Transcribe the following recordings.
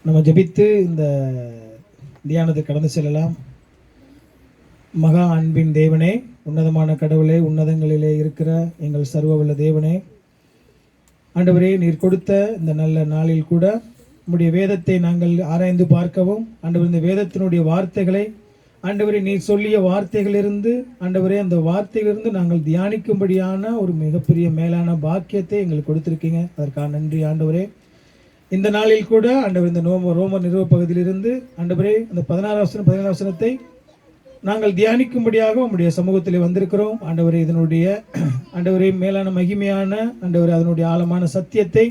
நம்ம ஜெபித்து இந்த தியானத்தை கடந்து செல்லலாம். மகா அன்பின் தேவனே, உன்னதமான கடவுளே, உன்னதங்களிலே இருக்கிற எங்கள் சர்வவல்ல தேவனே, ஆண்டவரே, நீர் கொடுத்த இந்த நல்ல நாளில் கூட உம்முடைய வேதத்தை நாங்கள் ஆராய்ந்து பார்க்கவும், ஆண்டவர் இந்த வேதத்தினுடைய வார்த்தைகளை, ஆண்டவரே நீர் சொல்லிய வார்த்தைகளிலிருந்து, ஆண்டவரே அந்த வார்த்தையிலிருந்து நாங்கள் தியானிக்கும்படியான ஒரு மிகப்பெரிய மேலான பாக்கியத்தை எங்களுக்கு கொடுத்துருக்கீங்க. அதற்காக நன்றி ஆண்டவரே. இந்த நாளில் கூட ஆண்டவர் இந்த ரோமர் நிறுவ பகுதியிலிருந்து ஆண்டவரே அந்த 17 வசனத்தை நாங்கள் தியானிக்கும்படியாக உம்முடைய சமூகத்தில் வந்திருக்கிறோம். ஆண்டவரே, இதனுடைய ஆண்டவரே மேலான மகிமையான ஆண்டவரே அதனுடைய ஆழமான சத்தியத்தை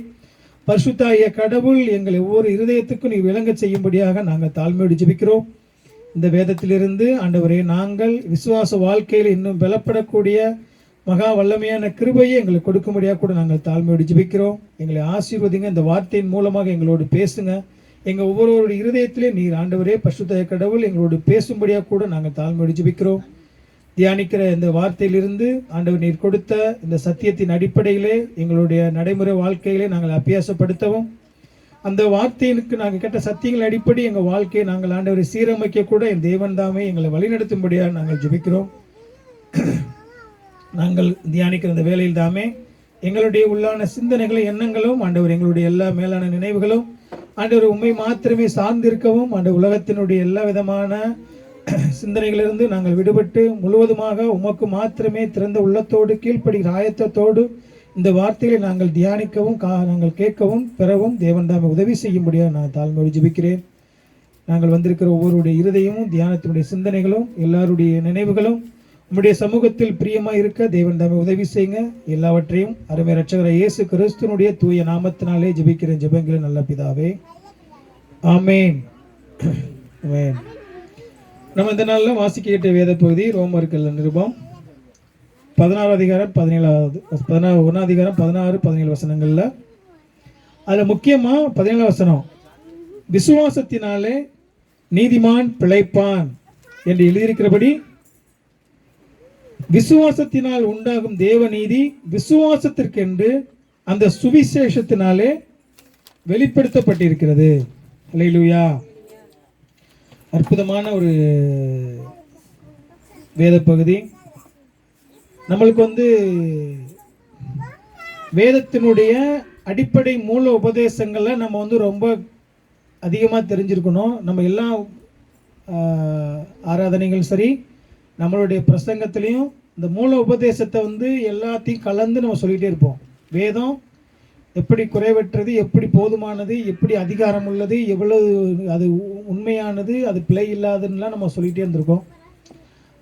பரிசுத்தாகிய கடவுள் எங்கள் ஒவ்வொரு இருதயத்துக்கும் நீ விளங்க செய்யும்படியாக நாங்கள் தாழ்மையோடு ஜெபிக்கிறோம். இந்த வேதத்திலிருந்து ஆண்டவரே நாங்கள் விசுவாச வாழ்க்கையில் இன்னும் பலப்படக்கூடிய மகா வல்லமையான கிருபையை எங்களுக்கு கொடுக்கும்படியாக கூட நாங்கள் தாழ்மையோடு ஜெபிக்கிறோம். எங்களை ஆசீர்வதிங்க. இந்த வார்த்தையின் மூலமாக எங்களோடு பேசுங்க. எங்கள் ஒவ்வொருவருடைய இருதயத்திலே நீர் ஆண்டவரே பரிசுத்த கடவுள் எங்களோடு பேசும்படியாக கூட நாங்கள் தாழ்மையோடு ஜெபிக்கிறோம். தியானிக்கிற இந்த வார்த்தையிலிருந்து ஆண்டவர் நீர் கொடுத்த இந்த சத்தியத்தின் அடிப்படையிலே எங்களுடைய நடைமுறை வாழ்க்கையிலே நாங்கள் அபியாசப்படுத்தவும், அந்த வார்த்தையினுக்கு நாங்கள் கேட்ட சத்தியங்கள் அடிப்படை எங்கள் வாழ்க்கையை நாங்கள் ஆண்டவரை சீரமைக்க கூட என் தேவன் தாமே எங்களை வழிநடத்தும்படியாக நாங்கள் ஜெபிக்கிறோம். நாங்கள் தியானிக்கிற இந்த வேலையில் தாமே எங்களுடைய உள்ளான சிந்தனைகளும் எண்ணங்களும் ஆண்டவர் எங்களுடைய எல்லா மேலான நினைவுகளும் ஆண்டவர் உண்மை மாத்திரமே சார்ந்திருக்கவும், ஆண்டவர் உலகத்தினுடைய எல்லா விதமான சிந்தனைகளிலிருந்து நாங்கள் விடுபட்டு முழுவதுமாக உமக்கு மாத்திரமே திறந்த உள்ளத்தோடு கீழ்ப்படுகிற ஆயத்தத்தோடு இந்த வார்த்தைகளை நாங்கள் தியானிக்கவும் நாங்கள் கேட்கவும் பெறவும் தேவன் தாமே உதவி செய்யும்படியாக நான் தாழ்மையோடு ஜெபிக்கிறேன். நாங்கள் வந்திருக்கிற ஒவ்வொருடைய இருதயமும் தியானத்தினுடைய சிந்தனைகளும் எல்லாருடைய நினைவுகளும் உம்முடைய சமூகத்தில் பிரியமாக இருக்க தேவன் தாமே உதவி செய்யுங்க. எல்லாவற்றையும் அருமை ரட்சகர் இயேசு கிறிஸ்துவினுடைய தூய நாமத்தினாலே ஜெபிக்கிறேன் ஜெபங்களின் நல்ல பிதாவே, ஆமேன். நம்ம இந்த நாளில் வாசிக்க கேட்ட வேத பகுதி ரோமர்கள் நிருபம் 16 அதிகாரம் 17 வசனங்கள்ல அதுல முக்கியமா 17 வசனம், விசுவாசத்தினாலே நீதிமான் பிழைப்பான் என்று எழுதியிருக்கிறபடி விசுவாசத்தினால் உண்டாகும் தேவ நீதி விசுவாசத்திற்கென்று அந்த சுவிசேஷத்தினாலே வெளிப்படுத்தப்பட்டிருக்கிறது. அல்லேலூயா. அற்புதமான ஒரு வேத பகுதி. நம்மளுக்கு வேதத்தினுடைய அடிப்படை மூல உபதேசங்களை நம்ம ரொம்ப அதிகமாக தெரிஞ்சிருக்கணும். நம்ம எல்லா ஆராதனைகள் சரி, நம்மளுடைய பிரசங்கத்திலையும் இந்த மூல உபதேசத்தை எல்லாத்தையும் கலந்து நம்ம சொல்லிகிட்டே இருப்போம். வேதம் எப்படி குறைவற்றது, எப்படி போதுமானது, எப்படி அதிகாரம் உள்ளது, எவ்வளவு அது உண்மையானது, அது பிழை இல்லாதுன்னெலாம் நம்ம சொல்லிகிட்டே இருந்திருக்கோம்.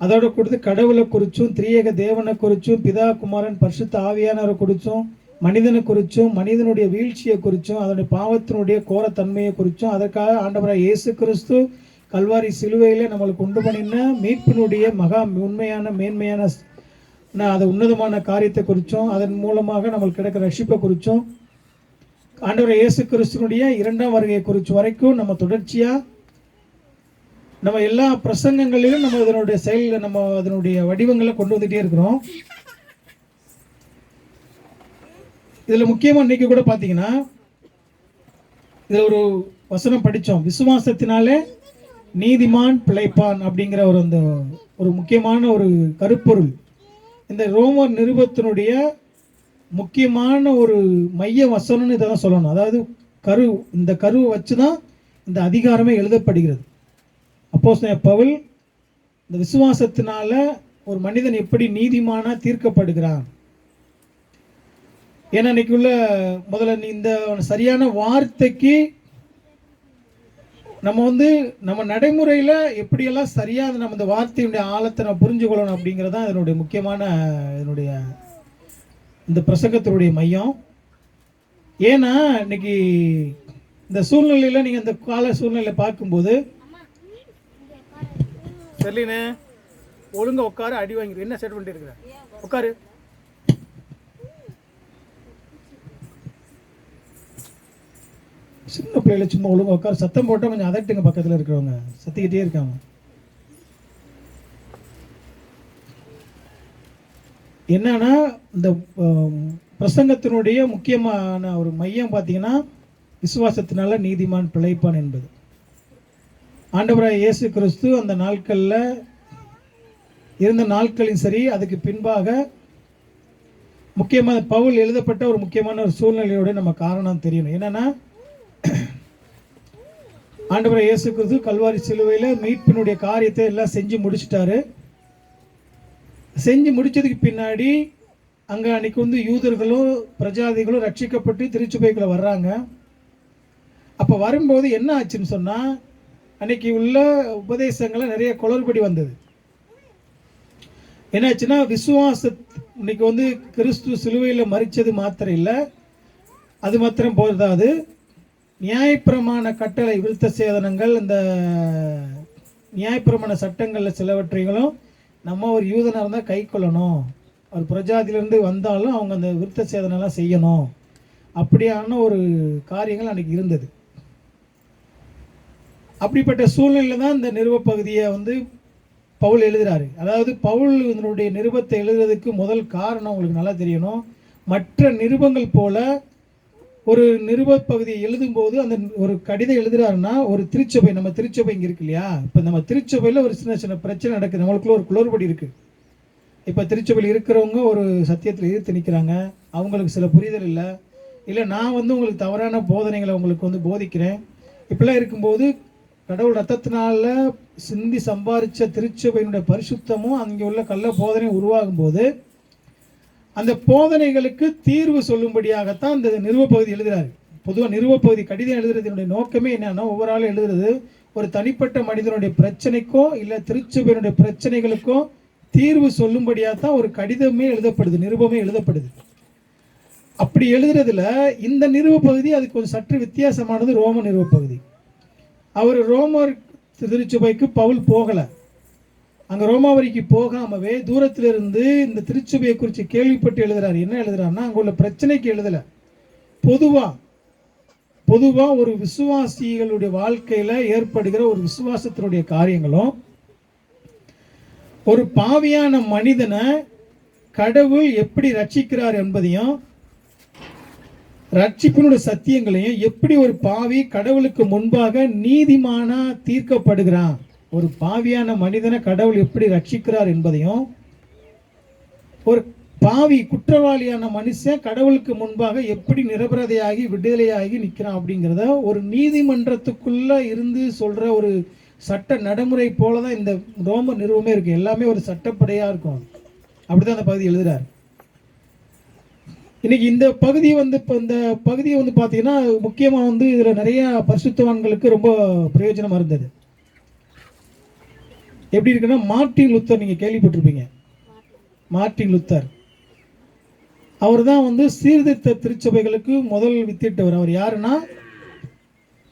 அதோட கொடுத்து கடவுளை குறித்தும், திரியேக தேவனை குறித்தும், பிதா குமாரன் பரிசுத்த ஆவியானவரை குறித்தும், மனிதனை குறித்தும், மனிதனுடைய வீழ்ச்சியை குறித்தும், அதனுடைய பாவத்தினுடைய கோரத்தன்மையை குறித்தும், அதற்காக ஆண்டவராக இயேசு கிறிஸ்து கல்வாரி சிலுவையிலே நம்மளுக்கு உண்டு பண்ணின மீட்பினுடைய மகா உண்மையான மேன்மையான அது உன்னதமான காரியத்தை குறித்தும், அதன் மூலமாக நம்மளுக்கு கிடைக்கிற ரட்சிப்பை குறித்தும், ஆண்டவர் இயேசு கிறிஸ்துனுடைய 2ஆம் வருகை குறித்து வரைக்கும் நம்ம தொடர்ச்சியாக நம்ம எல்லா பிரசங்கங்களிலும் நம்ம இதனுடைய செயலில் நம்ம அதனுடைய வடிவங்களை கொண்டு வந்துகிட்டே இருக்கிறோம். இதில் முக்கியமாக இன்னைக்கு கூட பார்த்தீங்கன்னா இதில் ஒரு வசனம் படித்தோம், விசுவாசத்தினாலே நீதிமான் பிழைப்பான் அப்படிங்கிற ஒரு முக்கியமான ஒரு கருப்பொருள். இந்த ரோமர் நிருபத்தினுடைய முக்கியமான ஒரு மைய வசனம்னு இதை தான் சொல்லணும். அதாவது இந்த கருவை வச்சு தான் இந்த அதிகாரமே எழுதப்படுகிறது. அப்போஸ்தலன் பவுல் இந்த விசுவாசத்தினால ஒரு மனிதன் எப்படி நீதிமானா தீர்க்கப்படுகிறான். ஏன்னா இன்னைக்குள்ள முதல்ல இந்த சரியான வார்த்தைக்கு நம்ம நம்ம நடைமுறையில் எப்படியெல்லாம் சரியாக நம்ம இந்த வார்த்தையுடைய ஆழத்தை நம்ம புரிஞ்சுக்கொள்ளணும் அப்படிங்கிறதான் இதனுடைய முக்கியமான இந்த பிரசங்கத்தினுடைய மையம். ஏன்னா இன்னைக்கு இந்த சூழ்நிலையில் நீங்கள் இந்த கால சூழ்நிலையை பார்க்கும்போது சரிண்ணே ஒழுங்கா உட்காரு, அடி வாங்கிடு. என்ன செட் பண்ணிட்டு இருக்கிற, உட்காரு. சின்ன பிள்ளைல சும்மா ஒழுங்கா உட்காரு, சத்தம் போட்டால் கொஞ்சம் அதட்டுங்க. பக்கத்தில் இருக்கிறவங்க சத்திக்கிட்டே இருக்காங்க. என்னன்னா இந்த பிரசங்கத்தினுடைய முக்கியமான ஒரு மையம் பார்த்தீங்கன்னா விசுவாசத்தினால நீதிமான் பிழைப்பான் என்பது. ஆண்டவராய் இயேசு கிறிஸ்து அந்த நாட்களில் இருந்த நாட்களின் சரி, அதுக்கு பின்பாக முக்கியமான பவுல் எழுதப்பட்ட ஒரு முக்கியமான ஒரு சூழ்நிலையோட நம்ம காரணம் தெரியணும். என்னன்னா, ஆண்டவராய் இயேசு கிறிஸ்து கல்வாரி சிலுவையில் மீட்பினுடைய காரியத்தை எல்லாம் செஞ்சு முடிச்சிட்டாரு. செஞ்சு முடிச்சதுக்கு பின்னாடி அங்கே அன்னைக்கு வந்து யூதர்களும் பிரஜாதிகளும் ரட்சிக்கப்பட்டு திருச்சபைக்குள்ள வர்றாங்க. அப்போ வரும்போது என்ன ஆச்சுன்னு சொன்னால், அன்னைக்கு உள்ள உபதேசங்களை நிறைய குளறுபடி வந்தது. என்னாச்சுன்னா, இன்னைக்கு வந்து கிறிஸ்து சிலுவையில் மரித்தது மாத்திரம் இல்லை, அது மாத்திரம் போதாது, நியாயப்பிரமாண கட்டளை விருத்த சேதனங்கள், இந்த நியாயப்பிரமாண சட்டங்களில் சிலவற்றைகளும் நம்ம ஒரு யூதனாக இருந்தால் கை கொள்ளணும், ஒரு பிரஜாதியிலேருந்து வந்தாலும் அவங்க அந்த விருத்த சேதனம்லாம் செய்யணும், அப்படியான ஒரு காரியங்கள் அன்றைக்கி இருந்தது. அப்படிப்பட்ட சூழ்நிலையில் தான் இந்த நிருப பகுதியை வந்து பவுல் எழுதுகிறாரு. அதாவது பவுல் இதனுடைய நிருபத்தை எழுதுறதுக்கு முதல் காரணம் உங்களுக்கு நல்லா தெரியணும். மற்ற நிருபங்கள் போல ஒரு நிருப பகுதியை எழுதும்போது அந்த ஒரு கடிதம் எழுதுறாருன்னா, ஒரு திருச்சபை, நம்ம திருச்சபை இங்கே இருக்கு இல்லையா, இப்போ நம்ம திருச்சபையில் ஒரு சின்ன சின்ன பிரச்சனை நடக்குது, நம்மளுக்குள்ள ஒரு குளறுபடி இருக்குது. இப்போ திருச்சபையில் இருக்கிறவங்க ஒரு சத்தியத்தில் எதிர்த்து நிற்கிறாங்க, அவங்களுக்கு சில புரிதல் இல்லை நான் வந்து உங்களுக்கு தவறான போதனைகளை உங்களுக்கு வந்து போதிக்கிறேன். இப்படிலாம் இருக்கும்போது கடவுள் ரத்தத்தினால சிந்தி சம்பாதிச்ச திருச்சபையினுடைய பரிசுத்தமும் அங்கே உள்ள கள்ள போதனை உருவாகும் போது அந்த போதனைகளுக்கு தீர்வு சொல்லும்படியாகத்தான் இந்த நிறுவ பகுதி எழுதுகிறாரு. பொதுவாக நிறுவ பகுதி கடிதம் எழுதுறதுனுடைய நோக்கமே என்னன்னா, ஒவ்வொரு ஆளும் எழுதுறது ஒரு தனிப்பட்ட மனிதனுடைய பிரச்சனைக்கோ இல்லை திருச்சபையினுடைய பிரச்சனைகளுக்கோ தீர்வு சொல்லும்படியாகத்தான் ஒரு கடிதமே எழுதப்படுது, நிருபமே எழுதப்படுது. அப்படி எழுதுறதுல இந்த நிறுவ பகுதி அதுக்கு கொஞ்சம் சற்று வித்தியாசமானது. ரோம நிறுவ பகுதி, அவர் ரோமர் திருச்சபைக்கு பவுல் போகலை, அங்கே ரோமாவரிக்கு போகாமவே தூரத்திலிருந்து இந்த திருச்சபையை குறித்து கேள்விப்பட்டு எழுதுறாரு. என்ன எழுதுறாருன்னா, அங்கே உள்ள பிரச்சனைக்கு எழுதலை, பொதுவாக ஒரு விசுவாசிகளுடைய வாழ்க்கையில் ஏற்படுகிற ஒரு விசுவாசத்தினுடைய காரியங்களும், ஒரு பாவியான மனிதனை கடவுள் எப்படி ரட்சிக்கிறார் என்பதையும், ரட்சிப்பினுடைய சத்தியங்களையும், எப்படி ஒரு பாவி கடவுளுக்கு முன்பாக நீதிமானா தீர்க்கப்படுகிறான், ஒரு பாவியான மனிதனை கடவுள் எப்படி ரட்சிக்கிறார் என்பதையும், ஒரு பாவி குற்றவாளியான மனுஷன் கடவுளுக்கு முன்பாக எப்படி நிரபராதியாகி விடுதலையாகி நிற்கிறான் அப்படிங்கிறத ஒரு நீதிமன்றத்துக்குள்ள இருந்து சொல்ற ஒரு சட்ட நடைமுறை போலதான் இந்த ரோம நிறுவனமே இருக்கு. எல்லாமே ஒரு சட்டப்படையா இருக்கும். அப்படிதான் அந்த பகுதி எழுதுறாரு. இன்னைக்கு இந்த பகுதி வந்து இப்போ இந்த பகுதியை வந்து பார்த்தீங்கன்னா முக்கியமாக வந்து இதில் நிறைய பரிசுத்தவான்களுக்கு ரொம்ப பிரயோஜனமாக இருந்தது. எப்படி இருக்குன்னா, மார்ட்டின் லூத்தர் நீங்கள் கேள்விப்பட்டிருப்பீங்க. மார்ட்டின் லூத்தர் அவர் தான் வந்து சீர்திருத்த திருச்சபைகளுக்கு முதல் வித்திட்டவர். அவர் யாருன்னா,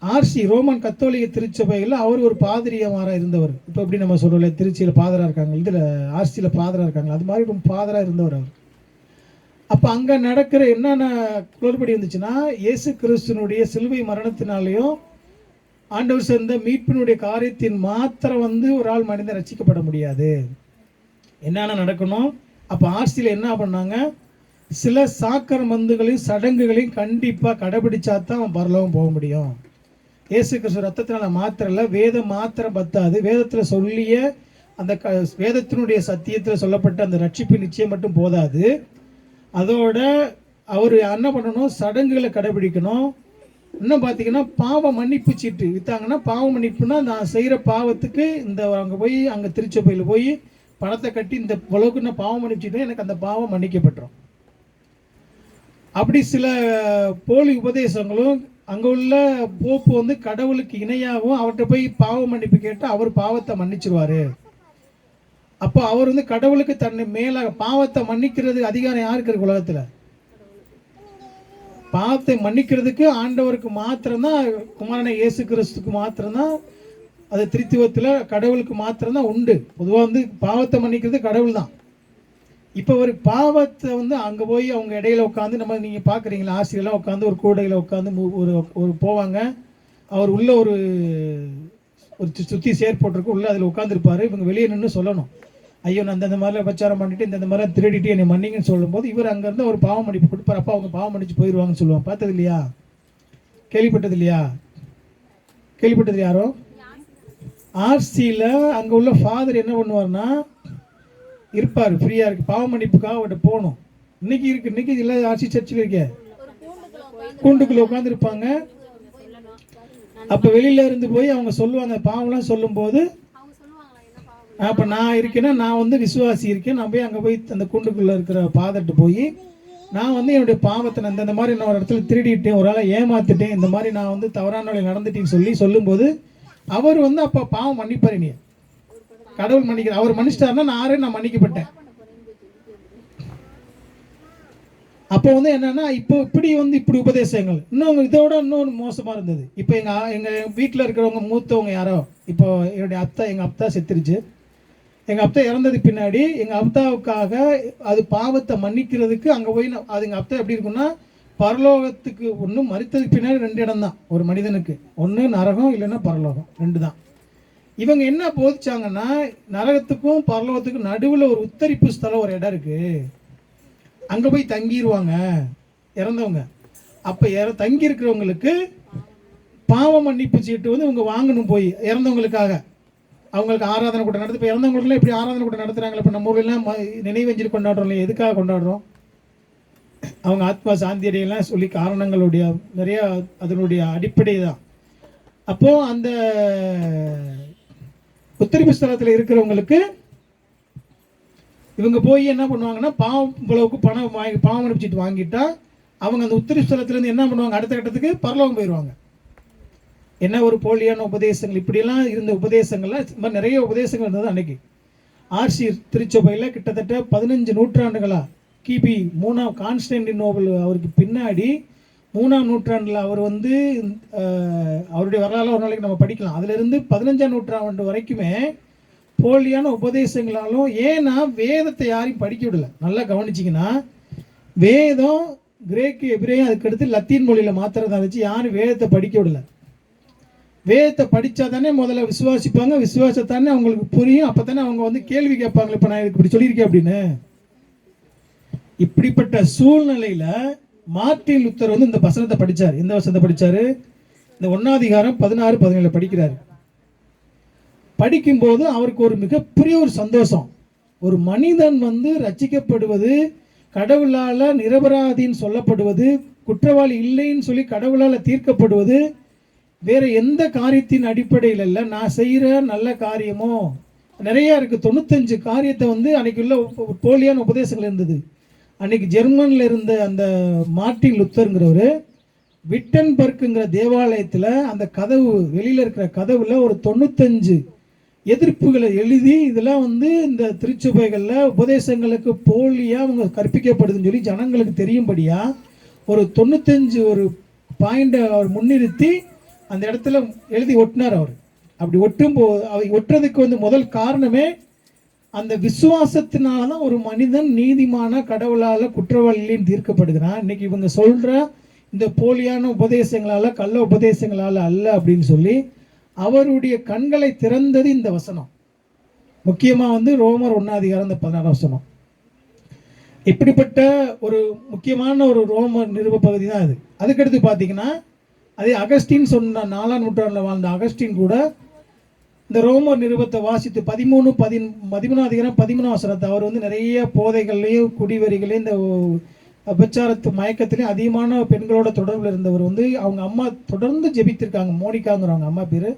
ஆர்சி ரோமன் கத்தோலிக்க திருச்சபைகளில் அவர் ஒரு பாதிரியமாராக இருந்தவர். இப்போ எப்படி நம்ம சொல்கிறோம்ல, திருச்சியில் பாதராக இருக்காங்க, இதில் ஆர்சியில் பாதராக இருக்காங்க, அது மாதிரி ரொம்ப பாதராக இருந்தவர் அவர். அப்போ அங்கே நடக்கிற என்னென்ன குளறுபடி இருந்துச்சுன்னா, இயேசு கிறிஸ்துனுடைய சிலுவை மரணத்தினாலேயும் ஆண்டவர் சேர்ந்த மீட்பினுடைய காரியத்தின் மாத்திரம் வந்து ஒரு ஆள் மனிதன் ரசிக்கப்பட முடியாது. என்னென்ன நடக்கணும்? அப்போ ஆர்சியில் என்ன பண்ணாங்க, சில சாக்கர மந்துகளையும் சடங்குகளையும் கண்டிப்பாக கடைபிடிச்சா தான் அவன் பரலோகம் போக முடியும். இயேசு கிறிஸ்து ரத்தத்தினால மாத்திரம் இல்லை, வேதம் மாத்திரம் பத்தாது, வேதத்தில் சொல்லிய அந்த வேதத்தினுடைய சத்தியத்தில் சொல்லப்பட்ட அந்த ரட்சிப்பு நிச்சயம் மட்டும் போதாது. அதோட அவர் என்ன பண்ணணும், சடங்குகளை கடைபிடிக்கணும். இன்னும் பார்த்தீங்கன்னா பாவ மன்னிப்பு சீட்டு விற்றாங்கன்னா, பாவ மன்னிப்புனா நான் செய்கிற பாவத்துக்கு இந்த அங்கே போய் அங்கே திருச்சபையில் போய் பணத்தை கட்டி இந்த அளவுக்கு நான் பாவம் மன்னிச்சுட்டு எனக்கு அந்த பாவம் மன்னிக்கப்பட்டுரும். அப்படி சில போலி உபதேசங்களும், அங்கே உள்ள போப்பு வந்து கடவுளுக்கு இணையாகவும் அவர்கிட்ட போய் பாவ மன்னிப்பு கேட்டால் அவர் பாவத்தை மன்னிச்சிருவார். அப்போ அவர் வந்து கடவுளுக்கு தன்னை மேலாக பாவத்தை மன்னிக்கிறது அதிகாரம் யாருக்கு இருக்கு உலகத்தில்? பாவத்தை மன்னிக்கிறதுக்கு ஆண்டவருக்கு மாத்திரம்தான், குமாரனை இயேசு கிறிஸ்துக்கு மாத்திரம்தான், அது திரித்துவத்தில் கடவுளுக்கு மாத்திரம்தான் உண்டு. பொதுவாக வந்து பாவத்தை மன்னிக்கிறது கடவுள் தான். இப்போ ஒரு பாவத்தை வந்து அங்கே போய் அவங்க இடையில உட்காந்து, நம்ம நீங்கள் பார்க்குறீங்களா, ஆசிரியெல்லாம் உட்காந்து ஒரு கூடையில் உட்காந்து ஒரு போவாங்க. அவர் உள்ள ஒரு சுற்றி சேர் போட்டிருக்கு, உள்ள அதில் உட்காந்துருப்பாரு. இவங்க வெளியே நின்று சொல்லணும், ஐயோ நான் இந்த மாதிரிலாம் பிரச்சாரம் பண்ணிட்டு இந்த மாதிரிலாம் திருடிட்டு என்னை மன்னிங்கன்னு சொல்லும்போது இவர் அங்கேருந்து ஒரு பாவம் மன்னிப்பு கொடுப்பார். அப்போ அவங்க பாவம் மன்னிச்சு போயிடுவாங்கன்னு சொல்லுவாங்க. பார்த்தது இல்லையா? கேள்விப்பட்டது இல்லையா? கேள்விப்பட்டது யாரோ? ஆர்சியில் அங்கே உள்ள ஃபாதர் என்ன பண்ணுவார்னா இருப்பார், ஃப்ரீயாக இருக்குது, பாவ மன்னிப்புக்காக அவர்கிட்ட போகணும். இன்னைக்கு இருக்குது, இன்னைக்கு இல்லை ஆர்சி சர்ச்சில் இருக்க கூண்டுக்குள்ளே உட்காந்துருப்பாங்க. அப்போ வெளியில இருந்து போய் அவங்க சொல்லுவாங்க, பாவம்லாம் சொல்லும்போது அப்போ நான் இருக்கேன்னா, நான் வந்து விசுவாசி இருக்கேன், நான் போய் அங்கே போய் அந்த கூண்டுக்குள்ளே இருக்கிற ஃபாதர்கிட்ட போய் நான் வந்து என்னுடைய பாவத்தை நான் இந்த மாதிரி நான் ஒரு இடத்துல திருடிட்டேன், ஒரு ஆளை ஏமாத்திட்டேன், இந்த மாதிரி நான் வந்து தவறான வழி நடந்துட்டேன்னு சொல்லும்போது அவர் வந்து அப்போ பாவம் மன்னிப்பார். நீ கடவுள் மன்னிக்கிற, அவர் மன்னிச்சிட்டாருன்னா நான் மன்னிக்கப்பட்டேன். அப்போ வந்து என்னன்னா, இப்போ இப்படி உபதேசங்கள் இன்னும் இதோட இன்னொன்று மோசமாக இருந்தது. இப்போ எங்கள் வீட்டில் இருக்கிறவங்க மூத்தவங்க யாரோ, இப்போ என்னுடைய எங்கள் அத்தா செத்துருச்சு. எங்கள் அத்தா இறந்தது பின்னாடி எங்கள் அத்தாவுக்காக அது பாவத்தை மன்னிக்கிறதுக்கு அங்கே போய் அது எங்கள் அத்தா எப்படி இருக்குன்னா, பரலோகத்துக்கு ஒன்று மறித்ததுக்கு பின்னாடி 2 இடம் தான் ஒரு மனிதனுக்கு, ஒன்று நரகம் இல்லைன்னா பரலோகம், 2 தான். இவங்க என்ன போதிச்சாங்கன்னா, நரகத்துக்கும் பரலோகத்துக்கும் நடுவில் ஒரு உத்தரிப்பு ஸ்தலம் ஒரு இடம் இருக்குது, அங்கே போய் தங்கிடுவாங்க இறந்தவங்க. அப்போ தங்கி இருக்கிறவங்களுக்கு பாவ மன்னிப்பு சீட்டு வந்து இவங்க வாங்கணும், போய் இறந்தவங்களுக்காக அவங்களுக்கு ஆராதனை கூட்டம் நடத்து. இப்போ இறந்தவங்களுக்குலாம் எப்படி ஆராதனை கூட்டம் நடத்துகிறாங்களே, இப்போ நம்ம ஊர்லாம் நினைவஞ்சலி கொண்டாடுறோம் இல்லையா? எதுக்காக கொண்டாடுறோம்? அவங்க ஆத்மா சாந்தி அடையெல்லாம் சொல்லி காரணங்களுடைய நிறையா அதனுடைய அடிப்படை தான். அப்போது அந்த உத்தரிப்பு ஸ்தலத்தில் இருக்கிறவங்களுக்கு இவங்க போய் என்ன பண்ணுவாங்கன்னா, பாவம் இவ்வளவுக்கு பணம் வாங்கி பாவம் அனுப்பிச்சிட்டு வாங்கிட்டா அவங்க அந்த உத்தரிப்பு ஸ்தலத்துலேருந்து என்ன பண்ணுவாங்க, அடுத்த கட்டத்துக்கு பரலோகம் போயிடுவாங்க. என்ன ஒரு போலியான உபதேசங்கள், இப்படியெல்லாம் இருந்த உபதேசங்கள்லாம் நிறைய உபதேசங்கள் இருந்தது அன்னைக்கு. ஆர்சி திருச்சபையில் கிட்டத்தட்ட 15 நூற்றாண்டுகளா, கிபி 3ஆம் கான்ஸ்டன்டினோபிள் அவருக்கு பின்னாடி 3ஆம் நூற்றாண்டில் அவர் வந்து அவருடைய வரலாறு ஒரு நாளைக்கு நம்ம படிக்கலாம். அதிலிருந்து 15ஆம் நூற்றாண்டு வரைக்குமே போலியான உபதேசங்களாலும். ஏன்னா வேதத்தை யாரையும் படிக்க விடலை. நல்லா கவனிச்சிங்கன்னா, வேதம் கிரேக்கு எபிரேயம் அதுக்கடுத்து லத்தீன் மொழியில் மாத்திரதான் இருந்துச்சு. யாரும் வேதத்தை படிக்க விடலை. வேதத்தை படித்தா தானே முதல்ல விசுவாசிப்பாங்க, விசுவாசத்தானே அவங்களுக்கு புரியும், அப்போ தானே அவங்க வந்து கேள்வி கேட்பாங்க, இப்போ நான் இப்படி சொல்லியிருக்கேன் அப்படின்னு. இப்படிப்பட்ட சூழ்நிலையில் மார்ட்டின் லூத்தர் வந்து இந்த வசனத்தை படித்தார். எந்த வசனத்தை படித்தார்? இந்த 1ஆம் அதிகாரம் 16, 17 படிக்கிறார். படிக்கும்போது அவருக்கு ஒரு மிகப்பெரிய ஒரு சந்தோஷம். ஒரு மனிதன் வந்து ரட்சிக்கப்படுவது, கடவுளால் நிரபராதின்னு சொல்லப்படுவது, குற்றவாளி இல்லைன்னு சொல்லி கடவுளால் தீர்க்கப்படுவது வேற எந்த காரியத்தின் அடிப்படையில் இல்லை, நான் செய்கிற நல்ல காரியமோ நிறையா இருக்குது. 95 காரியத்தை வந்து அன்னைக்கு உள்ள போலியான உபதேசங்கள் இருந்தது. அன்னைக்கு ஜெர்மனில் இருந்த அந்த மார்ட்டின் லுத்தருங்கிறவர் விட்டன்பர்க்குங்கிற தேவாலயத்தில் அந்த கதவு வெளியில் இருக்கிற கதவுல ஒரு 95 எதிர்ப்புகளை எழுதி, இதெல்லாம் வந்து இந்த திருச்சபைகளில் உபதேசங்களுக்கு போலியாக அவங்க கற்பிக்கப்படுதுன்னு சொல்லி ஜனங்களுக்கு தெரியும்படியா ஒரு 95 ஒரு பாயிண்டை அவர் முன்னிறுத்தி அந்த இடத்துல எழுதி ஒட்டினார். அவர் அப்படி ஒட்டுறதுக்கு வந்து முதல் காரணமே அந்த விசுவாசத்தினால தான் ஒரு மனிதன் நீதிமான கடவுளால் குற்றவாளியிலையும் தீர்க்கப்படுகிறான். இன்னைக்கு இவங்க சொல்கிற இந்த போலியான உபதேசங்களால், கள்ள உபதேசங்களால் அல்ல அப்படின்னு சொல்லி அவருடைய கண்களை திறந்தது இந்த வசனம். முக்கியமாக வந்து ரோமர் 1ஆம் அதிகாரம் 16 வசனம். இப்படிப்பட்ட ஒரு முக்கியமான ஒரு ரோமர் நிருப பகுதி தான் அது. அதுக்கடுத்து பார்த்தீங்கன்னா, அதே அகஸ்டின் சொன்ன 4ஆம் நூற்றாண்டில் வாழ்ந்த அகஸ்டின் கூட இந்த ரோமர் நிருபத்தை வாசித்து 13ஆம் அதிகாரம் 13 வசனத்தை அவர் வந்து நிறைய போதைகள்லையும் குடிவெறிகளையும் இந்த விபச்சாரத்து மயக்கத்திலையும் அதிகமான பெண்களோட தொடர்பில் இருந்தவர் வந்து அவங்க அம்மா தொடர்ந்து ஜெபித்திருக்காங்க. மோனிகாங்கிறவங்க அம்மா பேர்.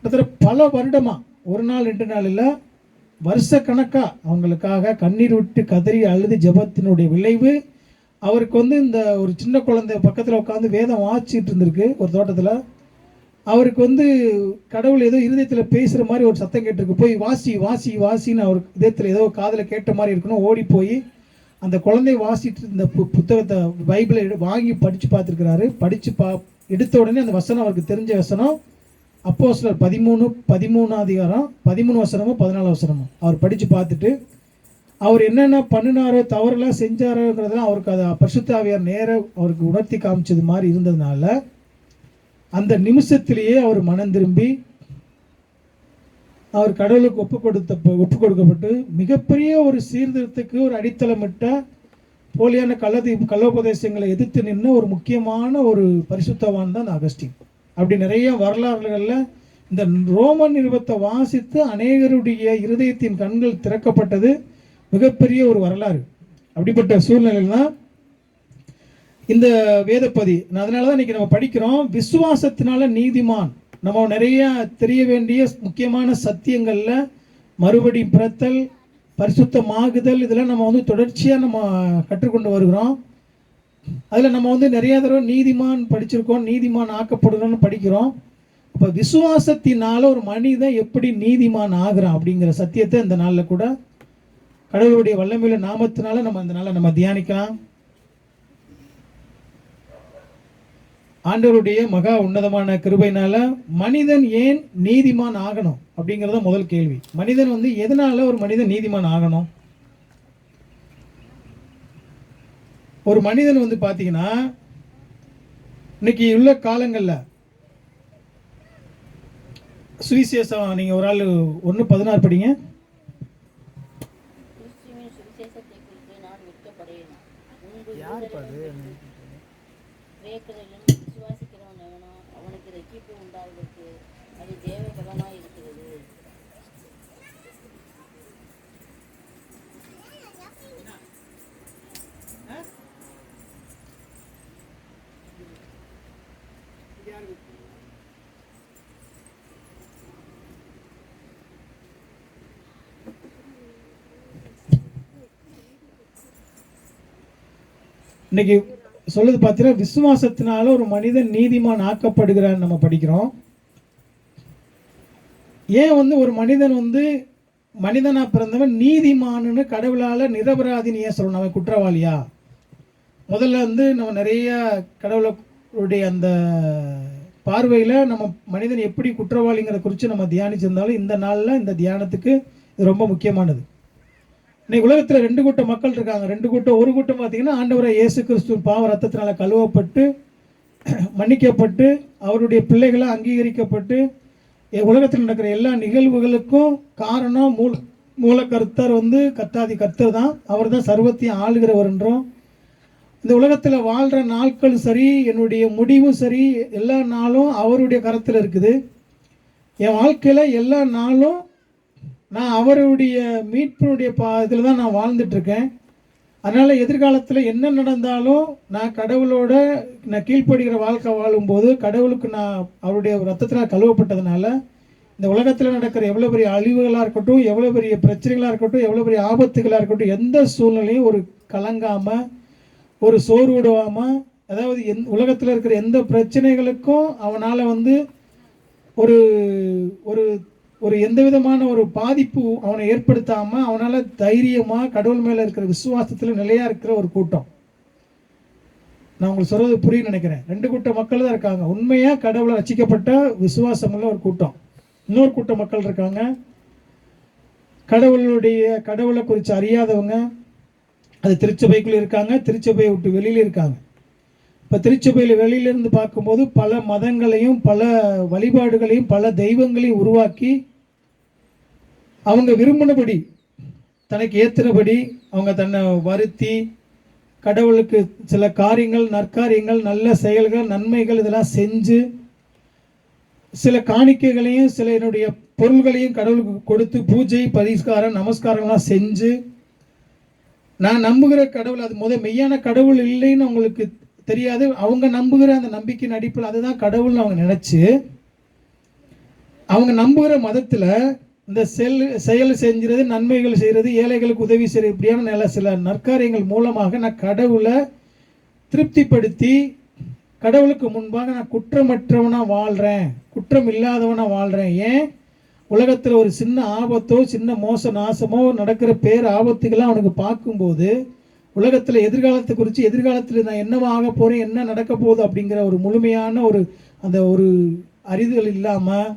கிட்டத்தட்ட பல வருடமாக, ஒரு நாள் 2 நாள் இல்லை, வருஷக்கணக்காக அவங்களுக்காக கண்ணீர் விட்டு கதறி அழுது ஜெபத்தினுடைய விளைவு அவருக்கு வந்து இந்த ஒரு சின்ன குழந்தை பக்கத்தில் உட்காந்து வேதம் வாசிச்சுட்டு இருந்திருக்கு ஒரு தோட்டத்தில். அவருக்கு வந்து கடவுள் ஏதோ இருதயத்தில் பேசுகிற மாதிரி ஒரு சத்தம் கேட்டிருக்கு. போய் வாசி வாசி வாசின்னு அவர் இதயத்தில் ஏதோ காதில் கேட்ட மாதிரி இருக்கணும். ஓடி போய் அந்த குழந்தை வாசிட்டு இந்த புத்தகத்தை பைபிளை வாங்கி படித்து பார்த்துருக்கிறாரு. எடுத்த உடனே அந்த வசனம் அவருக்கு தெரிஞ்ச வசனம் அப்போஸ்தலர் 13ஆம் அதிகாரம் 13 வசனமும் 14 வசனமும் அவர் படித்து பார்த்துட்டு அவர் என்னென்ன பண்ணினாரோ தவறெல்லாம் செஞ்சாரோங்கிறதெல்லாம் அவருக்கு அதை பரிசுத்த ஆவியார் நேரம் அவருக்கு உணர்த்தி காமிச்சது மாதிரி இருந்ததுனால அந்த நிமிஷத்திலேயே அவர் மனம் திரும்பி அவர் கடவுளுக்கு ஒப்பு கொடுக்கப்பட்டு மிகப்பெரிய ஒரு சீர்திருத்தத்துக்கு ஒரு அடித்தளமிட்ட போலியான கள்ளோபதேசங்களை எதிர்த்து நின்று ஒரு முக்கியமான ஒரு பரிசுத்தவான் தான் இந்த அகஸ்டின். அப்படி நிறைய வரலாறுகளில் இந்த ரோமன் நிருபத்தை வாசித்து அநேகருடைய இருதயத்தின் கண்கள் திறக்கப்பட்டது மிகப்பெரிய ஒரு வரலாறு. அப்படிப்பட்ட சூழ்நிலையில் தான் இந்த வேதப்பதி. அதனால தான் இன்னைக்கு நம்ம படிக்கிறோம், விசுவாசத்தினால நீதிமான். நம்ம நிறைய தெரிய வேண்டிய முக்கியமான சத்தியங்களில் மறுபடி பிறத்தல், பரிசுத்தமாகுதல், இதெல்லாம் நம்ம தொடர்ச்சியாக நம்ம கற்றுக்கொண்டு வருகிறோம். அதில் நம்ம நிறைய தடவை நீதிமான் படிச்சிருக்கோம், நீதிமான் ஆக்கப்படுறோம்னு படிக்கிறோம். அப்போ விசுவாசத்தினால ஒரு மனிதன் எப்படி நீதிமான் ஆகிறான் அப்படிங்கிற சத்தியத்தை இந்த நாளில் கூட கடவுளுடைய வல்லமையுள்ள நாமத்தினால நம்ம இந்த நாளில் நம்ம தியானிக்கலாம். ஆண்டவருடைய மகா உன்னதமான கிருபையினால மனிதன் ஏன் நீதிமான் ஆகணும் அப்படிங்கிறத முதல் கேள்வி. மனிதன் எதனால ஒரு மனிதன் நீதிமான் ஆகணும்? ஒரு மனிதன் பார்த்தீங்கன்னா இன்னைக்கு உள்ள காலங்களில் சுவிசேஷம் நீங்கள் ஒரு ஆள் 1:16 படிங்க. அவனுக்கு ரட்சிப்பு உண்டாவதற்கு அது தேவ பலமாய் இருக்கிறது. இன்னைக்கு சொல்லுது பார்த்தீங்கன்னா, விசுவாசத்தினால ஒரு மனிதன் நீதிமான் ஆக்கப்படுகிறான்னு நம்ம படிக்கிறோம். ஏன் ஒரு மனிதன் மனிதனா பிறந்தவன் நீதிமான்னு கடவுளால் நிரபராதின்னு ஏன் சொல்லணும்? அவன் குற்றவாளியா? முதல்ல நம்ம நிறைய கடவுளுடைய அந்த பார்வையில் நம்ம மனிதன் எப்படி குற்றவாளிங்கிறத குறித்து நம்ம தியானிச்சிருந்தாலும் இந்த நாளில் இந்த தியானத்துக்கு இது ரொம்ப முக்கியமானது. இன்னைக்கு உலகத்தில் 2 கூட்டம் மக்கள் இருக்காங்க. 2 கூட்டம். ஒரு கூட்டம் பார்த்தீங்கன்னா ஆண்டவரை இயேசு கிறிஸ்து பாவ ரத்தத்தினால கழுவப்பட்டு மன்னிக்கப்பட்டு அவருடைய பிள்ளைகளை அங்கீகரிக்கப்பட்டு உலகத்தில் நடக்கிற எல்லா நிகழ்வுகளுக்கும் காரணம் மூலக்கர்த்தர் கர்த்தாதி கர்த்தர் தான். அவர் தான் சர்வத்தையும் ஆளுகிறவர் என்றும், இந்த உலகத்தில் வாழ்கிற நாட்கள் சரி, என்னுடைய முடிவும் சரி, எல்லா நாளும் அவருடைய கரத்தில் இருக்குது. என் வாழ்க்கையில் எல்லா நாளும் நான் அவருடைய மீட்பினுடைய இதில் தான் நான் வாழ்ந்துட்டுருக்கேன். அதனால் எதிர்காலத்தில் என்ன நடந்தாலும் நான் கடவுளோட நான் கீழ்ப்படுகிற வாழ்க்கை வாழும்போது கடவுளுக்கு நான் அவருடைய ரத்தத்தில் கழுவப்பட்டதுனால இந்த உலகத்தில் நடக்கிற எவ்வளோ பெரிய அழிவுகளாக இருக்கட்டும், எவ்வளோ பெரிய பிரச்சனைகளாக இருக்கட்டும், எவ்வளோ பெரிய ஆபத்துகளாக இருக்கட்டும், எந்த சூழ்நிலையும் ஒரு கலங்காமல், ஒரு சோர்வு விடாமல், அதாவது உலகத்தில் இருக்கிற எந்த பிரச்சனைகளுக்கும் அவனால் ஒரு ஒரு ஒரு எந்த விதமான ஒரு பாதிப்பு அவனை ஏற்படுத்தாமல் அவனால் தைரியமாக கடவுள் மேலே இருக்கிற விசுவாசத்தில் நிலையாக இருக்கிற ஒரு கூட்டம். நான் உங்களுக்கு சொல்கிறது புரியும் நினைக்கிறேன். 2 கூட்ட மக்கள் தான் இருக்காங்க. உண்மையாக கடவுளை ரசிக்கப்பட்ட விசுவாசமுள்ள ஒரு கூட்டம். இன்னொரு கூட்ட மக்கள் இருக்காங்க, கடவுளை குறித்து அறியாதவங்க. அது திருச்சபைக்குள்ளே இருக்காங்க, திருச்சபையை விட்டு வெளியில் இருக்காங்க. இப்போ திருச்சபையில் வெளியிலேருந்து பார்க்கும்போது பல மதங்களையும் பல வழிபாடுகளையும் பல தெய்வங்களையும் உருவாக்கி அவங்க விரும்பினபடி தனக்கு ஏற்றினபடி அவங்க தன்னை வருத்தி கடவுளுக்கு சில காரியங்கள், நற்காரியங்கள், நல்ல செயல்கள், நன்மைகள் இதெல்லாம் செஞ்சு சில காணிக்கைகளையும் சில என்னுடைய பொருள்களையும் கடவுளுக்கு கொடுத்து பூஜை பரிஸ்காரம் நமஸ்காரங்கள்லாம் செஞ்சு நான் நம்புகிற கடவுள் அது மெய்யான கடவுள் இல்லைன்னு அவங்களுக்கு தெரியாது. அவங்க நம்புகிற அந்த நம்பிக்கையின் அடிப்பில் அதுதான் கடவுள்னு அவங்க நினச்சி அவங்க நம்புகிற மதத்தில் இந்த செயல் செஞ்சுறது, நன்மைகள் செய்கிறது, ஏழைகளுக்கு உதவி செய்கிறது, இப்படியான சில நற்காரியங்கள் மூலமாக நான் கடவுளை திருப்திப்படுத்தி கடவுளுக்கு முன்பாக நான் குற்றமற்றவனாக வாழ்கிறேன், குற்றம் இல்லாதவனாக வாழ்கிறேன். ஏன் உலகத்தில் ஒரு சின்ன ஆபத்தோ சின்ன நாசமோ நடக்கிற ஆபத்துக்கெல்லாம் அவனுக்கு பார்க்கும்போது உலகத்தில் எதிர்காலத்தை குறித்து எதிர்காலத்தில் நான் என்னவாக போகிறேன், என்ன நடக்க போகுது அப்படிங்கிற ஒரு முழுமையான அந்த ஒரு அறிதல் இல்லாமல்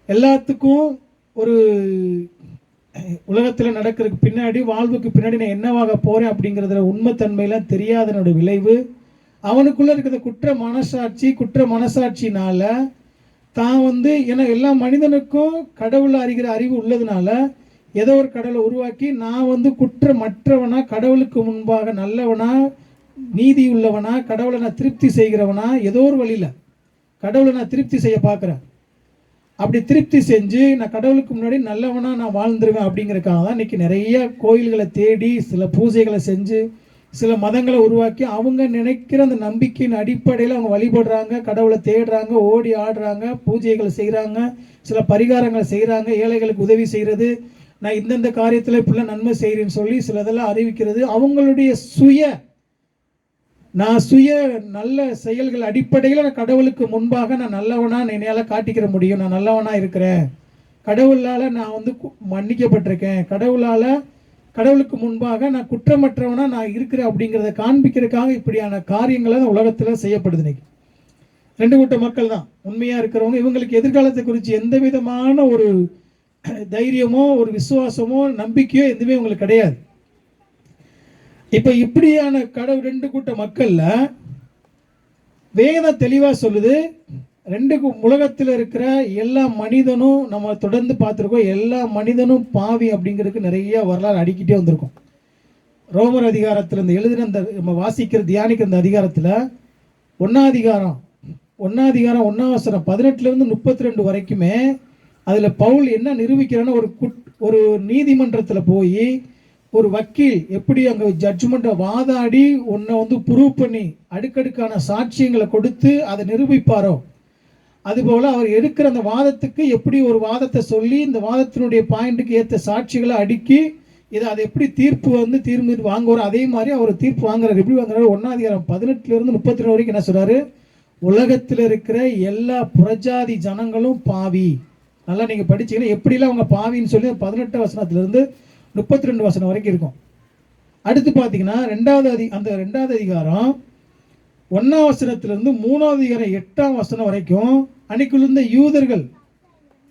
எல்லாத்துக்கும் ஒரு உலகத்தில் நடக்கிறதுக்கு பின்னாடி வாழ்வுக்கு பின்னாடி நான் என்னவாக போகிறேன் அப்படிங்கிறத உண்மைத்தன்மையெல்லாம் தெரியாதனோட விளைவு அவனுக்குள்ளே இருக்கிற குற்ற மனசாட்சினால் தான் ஏன்னா எல்லா மனிதனுக்கும் கடவுளை அறிகிற அறிவு உள்ளதுனால ஏதோ ஒரு கடவுளை உருவாக்கி நான் வந்து குற்றமற்றவனா, கடவுளுக்கு முன்பாக நல்லவனா, நீதி உள்ளவனா, கடவுளை நான் திருப்தி செய்கிறவனா, ஏதோ ஒரு வழியில் கடவுளை நான் திருப்தி செய்ய பார்க்குறேன். அப்படி திருப்தி செஞ்சு நான் கடவுளுக்கு முன்னாடி நல்லவனா நான் வாழ்ந்துருவேன் அப்படிங்கிறதுக்காக தான் இன்றைக்கி நிறைய கோயில்களை தேடி சில பூஜைகளை செஞ்சு சில மதங்களை உருவாக்கி அவங்க நினைக்கிற அந்த நம்பிக்கையின் அடிப்படையில் அவங்க வழிபடுறாங்க, கடவுளை தேடுறாங்க, ஓடி ஆடுறாங்க, பூஜைகளை செய்கிறாங்க, சில பரிகாரங்களை செய்கிறாங்க, ஏழைகளுக்கு உதவி செய்கிறது, நான் இந்தந்த காரியத்தில் இப்படிலாம் நன்மை செய்கிறேன்னு சொல்லி சிலதெல்லாம் அறிவிக்கிறது. அவங்களுடைய சுய நல்ல செயல்கள் அடிப்படையில் நான் கடவுளுக்கு முன்பாக நான் நல்லவனா என்னால் காட்டிக்கிற முடியும், நான் நல்லவனா இருக்கிறேன், கடவுளால் நான் வந்து மன்னிக்கப்பட்டிருக்கேன், கடவுளுக்கு முன்பாக நான் குற்றமற்றவனா நான் இருக்கிறேன் அப்படிங்கிறத காண்பிக்கிறதுக்காக இப்படியான காரியங்களை உலகத்தில் செய்யப்படுது. இன்னைக்கு ரெண்டு கூட்ட மக்கள் தான் உண்மையாக இருக்கிறவங்க. இவங்களுக்கு எதிர்காலத்தை குறித்து எந்த விதமான ஒரு தைரியமோ ஒரு விசுவாசமோ நம்பிக்கையோ எதுவுமே உங்களுக்கு கிடையாது. இப்போ இப்படியான கடவுள் ரெண்டு கூட்ட மக்கள்ல வேதம் தெளிவாக சொல்லுது, உலகத்தில் இருக்கிற எல்லா மனிதனும், நம்ம தொடர்ந்து பார்த்துருக்கோம், எல்லா மனிதனும் பாவி அப்படிங்கிறதுக்கு நிறைய வரலாறு அடிக்கிட்டே வந்திருக்கும். ரோமர் அதிகாரத்தில் இந்த எழுதின இந்த நம்ம வாசிக்கிற தியானிக்கிற இந்த அதிகாரத்தில் ஒன்றாம் அதிகாரம் 1 18 32 வரைக்குமே அதில் பவுல் என்ன நிரூபிக்கிறான்னு ஒரு நீதிமன்றத்தில் போய் ஒரு வக்கீல் எப்படி அங்கே ஜட்ஜ்மெண்ட்டை வாதாடி உன்னை வந்து ப்ரூவ் பண்ணி அடுக்கடுக்கான சாட்சியங்களை கொடுத்து அதை நிரூபிப்பாரோ, அதுபோல் அவர் எடுக்கிற அந்த வாதத்துக்கு எப்படி ஒரு வாதத்தை சொல்லி இந்த வாதத்தினுடைய பாயிண்ட்டுக்கு ஏற்ற சாட்சிகளை அடுக்கி அதை எப்படி தீர்ப்பு வாங்குவாரோ அதே மாதிரி அவர் தீர்ப்பு வாங்குறாரு. எப்படி வாங்குறாரு? 1 அதிகாரம் 18 32 வரைக்கும் என்ன சொல்றாரு? உலகத்தில் இருக்கிற எல்லா புறஜாதி ஜனங்களும் பாவி. நல்லா நீங்கள் படிச்சீங்கன்னா எப்படிலாம் அவங்க பாவின்னு சொல்லி 18 வசனத்திலிருந்து 32 வசனம் வரைக்கும் இருக்கும். அடுத்து பார்த்தீங்கன்னா 2வது அதிகாரம் 1 வசனத்திலிருந்து 3வது அதிகாரம் 8 வசனம் வரைக்கும் அன்னைக்குள்ள இருந்த யூதர்கள்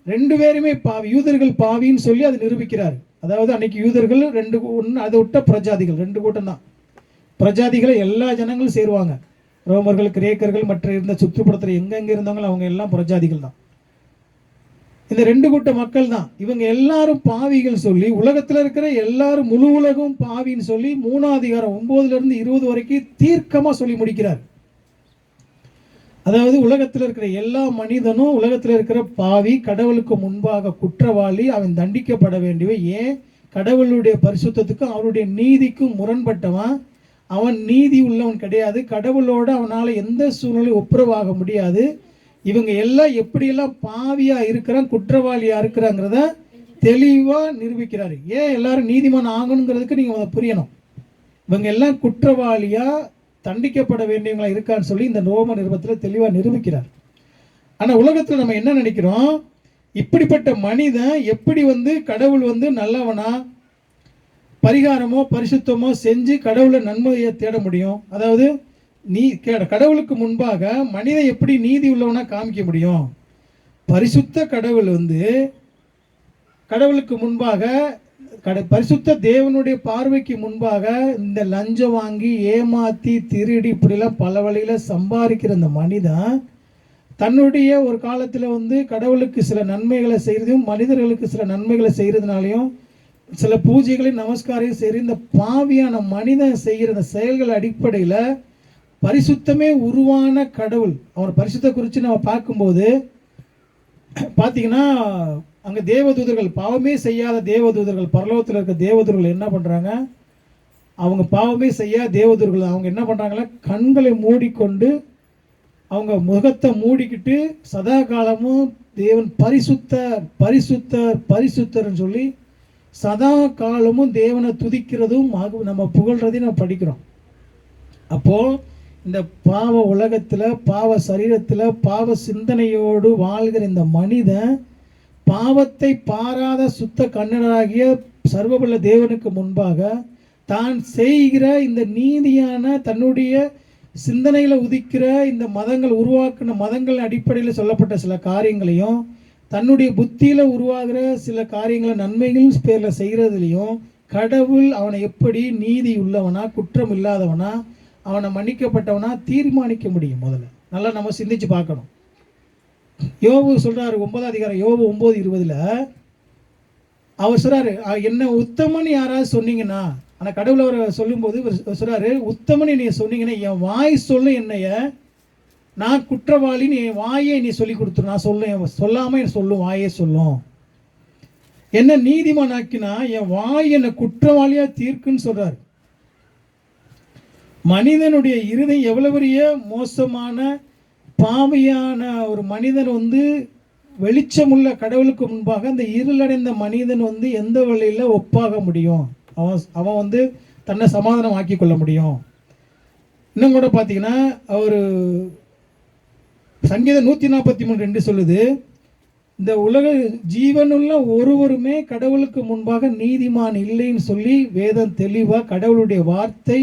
2 பேருமே பாவி, யூதர்கள் பாவின்னு சொல்லி அதை நிரூபிக்கிறார். அதாவது அன்னைக்கு யூதர்கள் அதை விட்ட பிரஜாதிகள் 2 கூட்டம் தான். பிரஜாதிகளை எல்லா ஜனங்களும் சேருவாங்க. ரோமர்கள், கிரேக்கர்கள், மற்ற இருந்த சுற்றுப்புறத்தில் எங்கெங்கே இருந்தவங்க அவங்க எல்லாம் பிரஜாதிகள் தான். இந்த 2 கூட்ட மக்கள் தான். இவங்க எல்லாரும் பாவிகள் சொல்லி உலகத்தில் இருக்கிற எல்லாரும் முழு உலகம் பாவின்னு சொல்லி 3ஆம் அதிகாரம் 9 20 வரைக்கும் தீர்க்கமாக சொல்லி முடிக்கிறார். அதாவது உலகத்தில் இருக்கிற எல்லா மனிதனும் உலகத்தில் இருக்கிற பாவி, கடவுளுக்கு முன்பாக குற்றவாளி, அவன் தண்டிக்கப்பட வேண்டியவன். ஏன்? கடவுளுடைய பரிசுத்தத்துக்கும் அவருடைய நீதிக்கும் முரண்பட்டவன், அவன் நீதி உள்ளவன் கிடையாது, கடவுளோடு அவனால் எந்த சூழ்நிலையும் ஒப்புரவாக முடியாது. இவங்க எல்லாம் எப்படியெல்லாம் பாவியாக இருக்கிறான், குற்றவாளியாக இருக்கிறாங்கிறத தெளிவாக நிரூபிக்கிறாரு. ஏன் எல்லாரும் நீதிமான் ஆகணுங்கிறதுக்கு நீங்கள் அதை புரியணும். இவங்க எல்லாம் குற்றவாளியாக தண்டிக்கப்பட வேண்டியவங்களா இருக்கான்னு சொல்லி இந்த ரோம நிருபத்தில் தெளிவாக நிரூபிக்கிறார். ஆனால் உலகத்தில் நம்ம என்ன நினைக்கிறோம்? இப்படிப்பட்ட மனிதன் எப்படி கடவுள் நல்லவனா பரிகாரமோ பரிசுத்தமோ செஞ்சு கடவுளை நன்மையை தேட முடியும்? அதாவது கடவுளுக்கு முன்பாக மனிதன் எப்படி நீதி உள்ளவனா காமிக்க முடியும்? பரிசுத்த கடவுள் கடவுளுக்கு முன்பாக பரிசுத்த தேவனுடைய பார்வைக்கு முன்பாக இந்த லஞ்சம் வாங்கி ஏமாத்தி திருடி இப்படிலாம் பல வழியில் சம்பாதிக்கிற இந்த மனிதன் தன்னுடைய ஒரு காலத்தில் கடவுளுக்கு சில நன்மைகளை செய்கிறதையும் மனிதர்களுக்கு சில நன்மைகளை செய்கிறதுனாலையும் சில பூஜைகளை நமஸ்காரம் செய்கிற இந்த பாவியான மனிதன் செய்கிற இந்த செயல்கள் அடிப்படையில் பரிசுத்தமே உருவான கடவுள் அவர் பரிசுத்த குறித்து நம்ம பார்க்கும்போது பார்த்தீங்கன்னா அங்கே தேவதூதர்கள், பாவமே செய்யாத தேவதூதர்கள், பரலோகத்தில் இருக்க தேவதூதர்கள் என்ன பண்ணுறாங்க? அவங்க பாவமே செய்யாத தேவதூதர்கள் அவங்க என்ன பண்ணுறாங்களா? கண்களை மூடிக்கொண்டு அவங்க முகத்தை மூடிக்கிட்டு சதா காலமும் தேவன் பரிசுத்தர் பரிசுத்தர் பரிசுத்தர்ன்னு சொல்லி சதா காலமும் தேவனை துதிக்கிறதும் நம்ம புகழ்றதையும் நம்ம படிக்கிறோம். அப்போது இந்த பாவ உலகத்தில், பாவ சரீரத்தில், பாவ சிந்தனையோடு வாழ்கிற இந்த மனிதன் பாவத்தை பாராத சுத்த கண்ணனாகிய சர்வபல தேவனுக்கு முன்பாக தான் செய்கிற இந்த நீதியான தன்னுடைய சிந்தனையில் உதிக்கிற இந்த மதங்கள் உருவாக்கின மதங்கள் அடிப்படையில் சொல்லப்பட்ட சில காரியங்களையும் தன்னுடைய புத்தியில் உருவாகிற சில காரியங்களை நன்மைகள் பேரில் செய்கிறதுலையும் கடவுள் அவனை எப்படி நீதி உள்ளவனா குற்றம் இல்லாதவனா அவனை மன்னிக்கப்பட்டவனா தீர்மானிக்க முடியும்? முதல்ல நல்லா நம்ம சிந்திச்சு பார்க்கணும். யோபு சொல்கிறாரு 9ஆம் அதிகாரம் யோபு 9:20 அவர் சொல்றாரு, என்ன உத்தமன்னு யாராவது சொன்னீங்கன்னா, ஆனால் கடவுள் அவரை சொல்லும்போது இவர் சொல்றாரு, உத்தமன்னு நீ சொன்னீங்கன்னா என் வாய் சொல்லும் என்னைய, நான் குற்றவாளின்னு என் வாயே நீ சொல்லி கொடுத்துரு. நான் சொல்லும் சொல்லாமல் என் சொல்லும், வாயே சொல்லும். என்ன நீதிமான் ஆக்கினா என் வாய் என்னை குற்றவாளியாக தீர்க்குன்னு சொல்றாரு. மனிதனுடைய இருதயம் எவ்வளவு பெரிய மோசமான பாவியான ஒரு மனிதன் வெளிச்சமுள்ள கடவுளுக்கு முன்பாக அந்த இருளடைந்த மனிதன் எந்த வழியில் ஒப்பாக முடியும்? அவன் தன்னை சமாதானம் ஆக்கி கொள்ள முடியும். இன்னும் கூட பார்த்தீங்கன்னா அவர் சங்கீதம் 143:2 சொல்லுது, இந்த உலக ஜீவனுள்ள ஒருவருமே கடவுளுக்கு முன்பாக நீதிமான் இல்லைன்னு சொல்லி வேதம் தெளிவாக கடவுளுடைய வார்த்தை,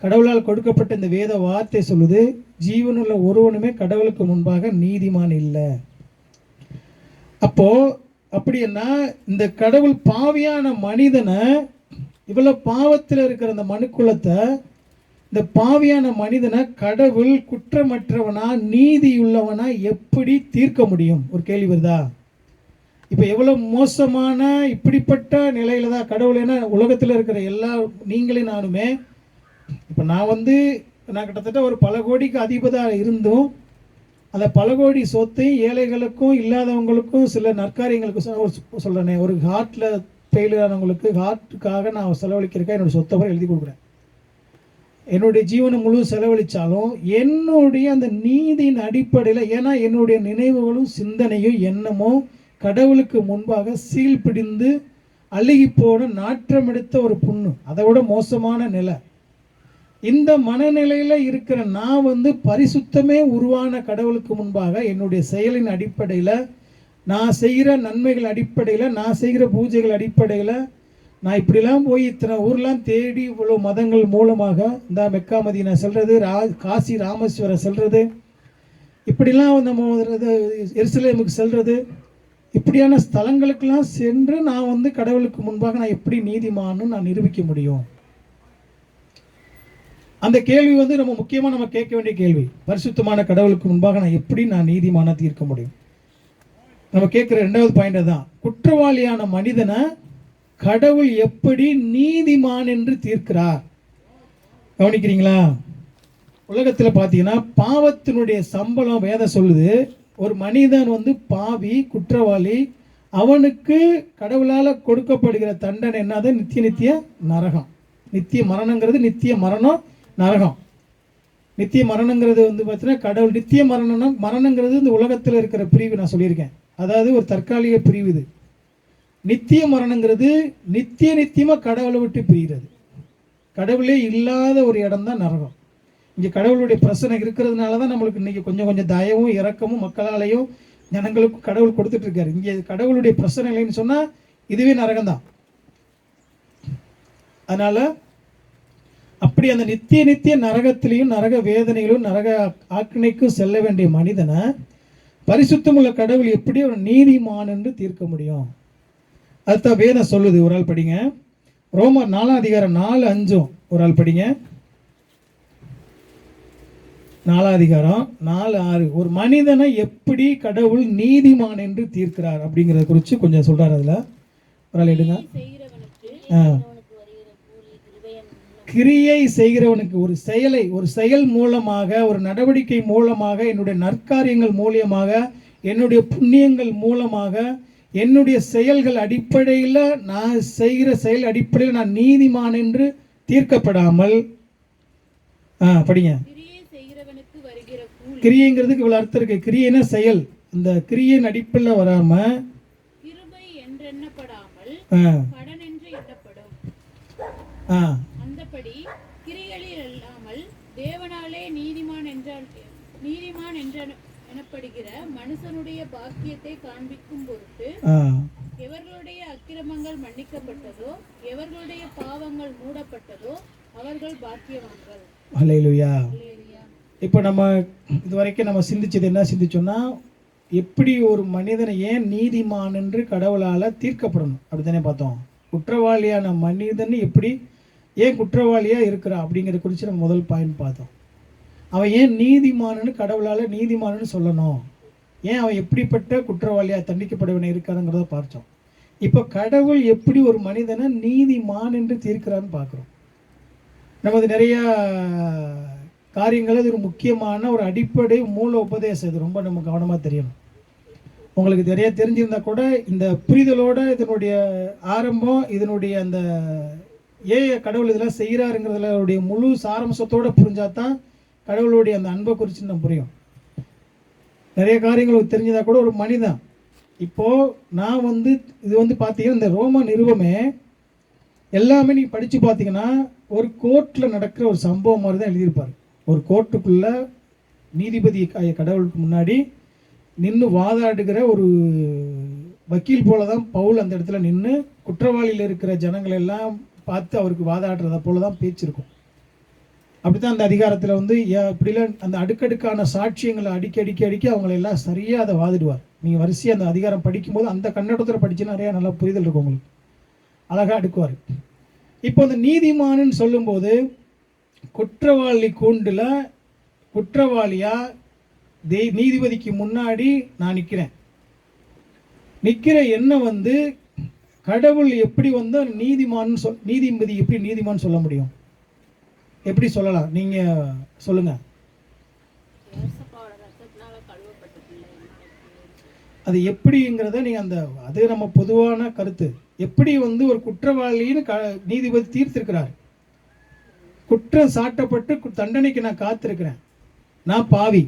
கடவுளால் கொடுக்கப்பட்ட இந்த வேத வார்த்தை சொல்லுது, ஜீவனுள்ள ஒருவனுமே கடவுளுக்கு முன்பாக நீதிமான் இல்லை. அப்போ அப்படின்னா இந்த கடவுள் பாவியான மனிதனை, இவ்வளவு பாவத்தில் இருக்கிற அந்த மனுக்குலத்தை, இந்த பாவியான மனிதனை கடவுள் குற்றமற்றவனா நீதியுள்ளவனா எப்படி தீர்க்க முடியும்? ஒரு கேள்வி வருதா? இப்போ எவ்வளோ மோசமான இப்படிப்பட்ட நிலையில தான் கடவுள், ஏன்னா உலகத்தில் இருக்கிற எல்லா நீங்களே நானுமே, இப்போ நான் கிட்டத்தட்ட ஒரு பல கோடிக்கு அதிபதியாக இருந்தும் அந்த பல கோடி சொத்தை ஏழைகளுக்கும் இல்லாதவங்களுக்கும் சில நற்காரியங்களுக்கு சொல்கிறேனே, ஒரு ஹார்ட்டில் ஃபெயிலியர் ஆனவங்களுக்கு ஹார்ட்டுக்காக நான் செலவழிக்கிறேன், என்னோடய சொத்தை எழுதி கொடுக்குறேன், என்னுடைய ஜீவனை முழு செலவழித்தாலும் என்னுடைய அந்த நீதியின் அடிப்படையில், ஏன்னா என்னுடைய நினைவுகளும் சிந்தனையும் எண்ணமும் கடவுளுக்கு முன்பாக சீல் பிடிந்து அழுகி போன நாற்றமெடுத்த ஒரு புண்ணு, அதை விட மோசமான நிலை. இந்த மனநிலையில் இருக்கிற நான் பரிசுத்தமே உருவான கடவுளுக்கு முன்பாக என்னுடைய செயலின் அடிப்படையில், நான் செய்கிற நன்மைகள் அடிப்படையில், நான் செய்கிற பூஜைகள் அடிப்படையில், நான் இப்படிலாம் போய் இத்தனை ஊர்லாம் தேடி இவ்வளோ மதங்கள் மூலமாக இந்த மெக்கா மதீனா செல்வது, காசி ராமேஸ்வரம் செல்வது, இப்படிலாம் நம்ம எருசலேமுக்கு செல்வது, இப்படியான ஸ்தலங்களுக்கெல்லாம் சென்று நான் கடவுளுக்கு முன்பாக நான் எப்படி நீதிமான்னு நான் நிரூபிக்க முடியும்? அந்த கேள்வி நம்ம முக்கியமாக நம்ம கேட்க வேண்டிய கேள்வி. பரிசுத்தமான கடவுளுக்கு முன்பாக நான் நீதிமானா தீர்க்க முடியும்? நம்ம கேட்குற ரெண்டாவது பாயிண்ட் தான், குற்றவாளியான மனிதனை கடவுள் எப்படி நீதிமான் என்று தீர்க்கிறார்? கவனிக்கிறீங்களா? உலகத்தில் பார்த்தீங்கன்னா பாவத்தினுடைய சம்பளம் வேதம் சொல்லுது, ஒரு மனிதன் பாவி குற்றவாளி, அவனுக்கு கடவுளால் கொடுக்கப்படுகிற தண்டனை என்னது? நித்திய நரகம். நித்திய மரணங்கிறது நித்திய மரணம், நரகம். நித்திய மரணங்கிறது பார்த்தீங்கன்னா கடவுள் நித்திய மரணங்கிறது இந்த உலகத்தில் இருக்கிற பிரிவு நான் சொல்லியிருக்கேன், அதாவது ஒரு தற்காலிக பிரிவு. இது நித்திய மரணங்கிறது நித்தியமாக கடவுளை விட்டு பிரிகிறது. கடவுளே இல்லாத ஒரு இடம் தான் நரகம். இங்கே கடவுளுடைய பிரச்சனை இருக்கிறதுனால தான் நம்மளுக்கு இன்றைக்கி கொஞ்சம் கொஞ்சம் தயவும் இரக்கமும் மக்களாலையும் ஜனங்களுக்கும் கடவுள் கொடுத்துட்ருக்காரு. இங்கே கடவுளுடைய பிரச்சனை இல்லைன்னு சொன்னால் இதுவே நரகம்தான். அதனால் அப்படி அந்த நித்திய நரகத்திலையும் நரக வேதனைகளும் நரக ஆக்கினைக்கும் செல்ல வேண்டிய மனிதனை பரிசுத்தமுள்ள கடவுள் எப்படி ஒரு நீதிமான் என்று தீர்க்க முடியும்? அதுதான் வேதம் சொல்லுது. ஒரு ஆள் படிங்க, ரோமர் 4:4-5 ஒரு ஆள் படிங்க. 4:4-6 ஒரு மனிதனை எப்படி கடவுள் நீதிமான் என்று தீர்க்கிறார் அப்படிங்கிறத குறித்து கொஞ்சம் சொல்றாரு. அதில் ஒரு ஆள் எடுங்க. கிரியை செய்கிறவனுக்கு ஒரு செயல் மூலமாக, ஒரு நடவடிக்கை மூலமாக, என்னுடைய நற்காரியங்கள் மூலியமாக, என்னுடைய புண்ணியங்கள் மூலமாக, என்னுடைய செயல்கள் அடிப்படையில், நான் செய்கிற செயல் அடிப்படையில் நான் நீதிமான் என்று தீர்க்கப்படாமல், படிங்க. கிரியைங்கிறதுக்கு இவ்வளவு அர்த்தம் இருக்கு. கிரியைனா செயல். இந்த கிரியின் அடிப்படையில் வராம எனப்படுகிற மனுஷனுடைய பாக்கியத்தை காண்பிக்கும் பொருட்டு எவர்களுடைய அக்கிரமங்கள் மன்னிக்கப்பட்டதோ, எவர்களுடைய பாவங்கள் மூடப்பட்டதோ அவர்கள் பாக்கியவான்கள். அல்லேலூயா. இப்போ நம்ம இதுவரைக்கும் நம்ம சிந்திச்சது என்ன சிந்திச்சோம்னா, எப்படி ஒரு மனிதனை ஏன் நீதிமான் என்று கடவுளால் தீர்க்கப்படணும் அப்படித்தானே பார்த்தோம். குற்றவாளியான மனிதன் எப்படி ஏன் குற்றவாளியாக இருக்கிறான் அப்படிங்கிறத குறித்து நம்ம முதல் பாயிண்ட் பார்த்தோம். அவன் ஏன் நீதிமானன்னு கடவுளால் நீதிமானன்னு சொல்லணும், ஏன் அவன் எப்படிப்பட்ட குற்றவாளியாக தண்டிக்கப்படவனை இருக்காருங்கிறத பார்த்தோம். இப்போ கடவுள் எப்படி ஒரு மனிதனை நீதிமான் என்று தீர்க்கிறான்னு பார்க்குறோம். நமது நிறையா காரியங்கள் இது ஒரு முக்கியமான ஒரு அடிப்படை மூல உபதேசம். இது ரொம்ப நம்ம கவனமாக தெரியணும். உங்களுக்கு நிறைய தெரிஞ்சிருந்தா கூட இந்த புரிதலோட இதனுடைய ஆரம்பம், இதனுடைய அந்த கடவுள் இதெல்லாம் செய்கிறாருங்கிறதுல முழு சாரம்சத்தோடு புரிஞ்சாதான் கடவுளுடைய அந்த அன்பை குறித்து நம்ம புரியும். நிறைய காரியங்களுக்கு தெரிஞ்சதா கூட ஒரு மனிதன் இப்போது நான் இது பார்த்தீங்கன்னா இந்த ரோம நிருபமே எல்லாமே நீங்கள் படித்து பார்த்தீங்கன்னா ஒரு கோர்ட்டில் நடக்கிற ஒரு சம்பவம் மாதிரி தான் எழுதியிருப்பார். ஒரு கோர்ட்டுக்குள்ளே நீதிபதி கடவுளுக்கு முன்னாடி நின்று வாதாடுகிற ஒரு வக்கீல் போல தான் பவுல் அந்த இடத்துல நின்று குற்றவாளியில் இருக்கிற ஜனங்கள் எல்லாம் பார்த்து அவருக்கு வாதாடுறத போல தான் பேச்சு இருக்கும். அப்படி தான் அந்த அதிகாரத்தில் இப்படிலாம் அந்த அடுக்கடுக்கான சாட்சியங்களை அடிக்க அவங்களெல்லாம் சரியாக அதை வாதிடுவார். நீங்கள் வரிசையாக அந்த அதிகாரம் படிக்கும்போது அந்த கண்ணோட்டத்தில் படித்து நிறையா நல்லா புரிதல் இருக்கும், உங்களுக்கு அழகாக அடுக்குவார். இப்போ அந்த நீதிமான்னு சொல்லும்போது குற்றவாளி கூண்டில் குற்றவாளியாக நீதிபதிக்கு முன்னாடி நான் நிற்கிற என்ன கடவுள் எப்படி நீதிமான்னு நீதிபதி எப்படி நீதிமான்னு சொல்ல முடியும்? எப்படி சொல்லலாம்? நீங்கள் சொல்லுங்கள். அது எப்படிங்கிறத நீங்கள் அது நம்ம பொதுவான கருத்து. எப்படி ஒரு குற்றவாளின்னு நீதிபதி தீர்த்திருக்கிறார். குற்றம் சாட்டப்பட்டு தண்டனைக்கு நான் காத்திருக்கிறேன். நான் பாவி,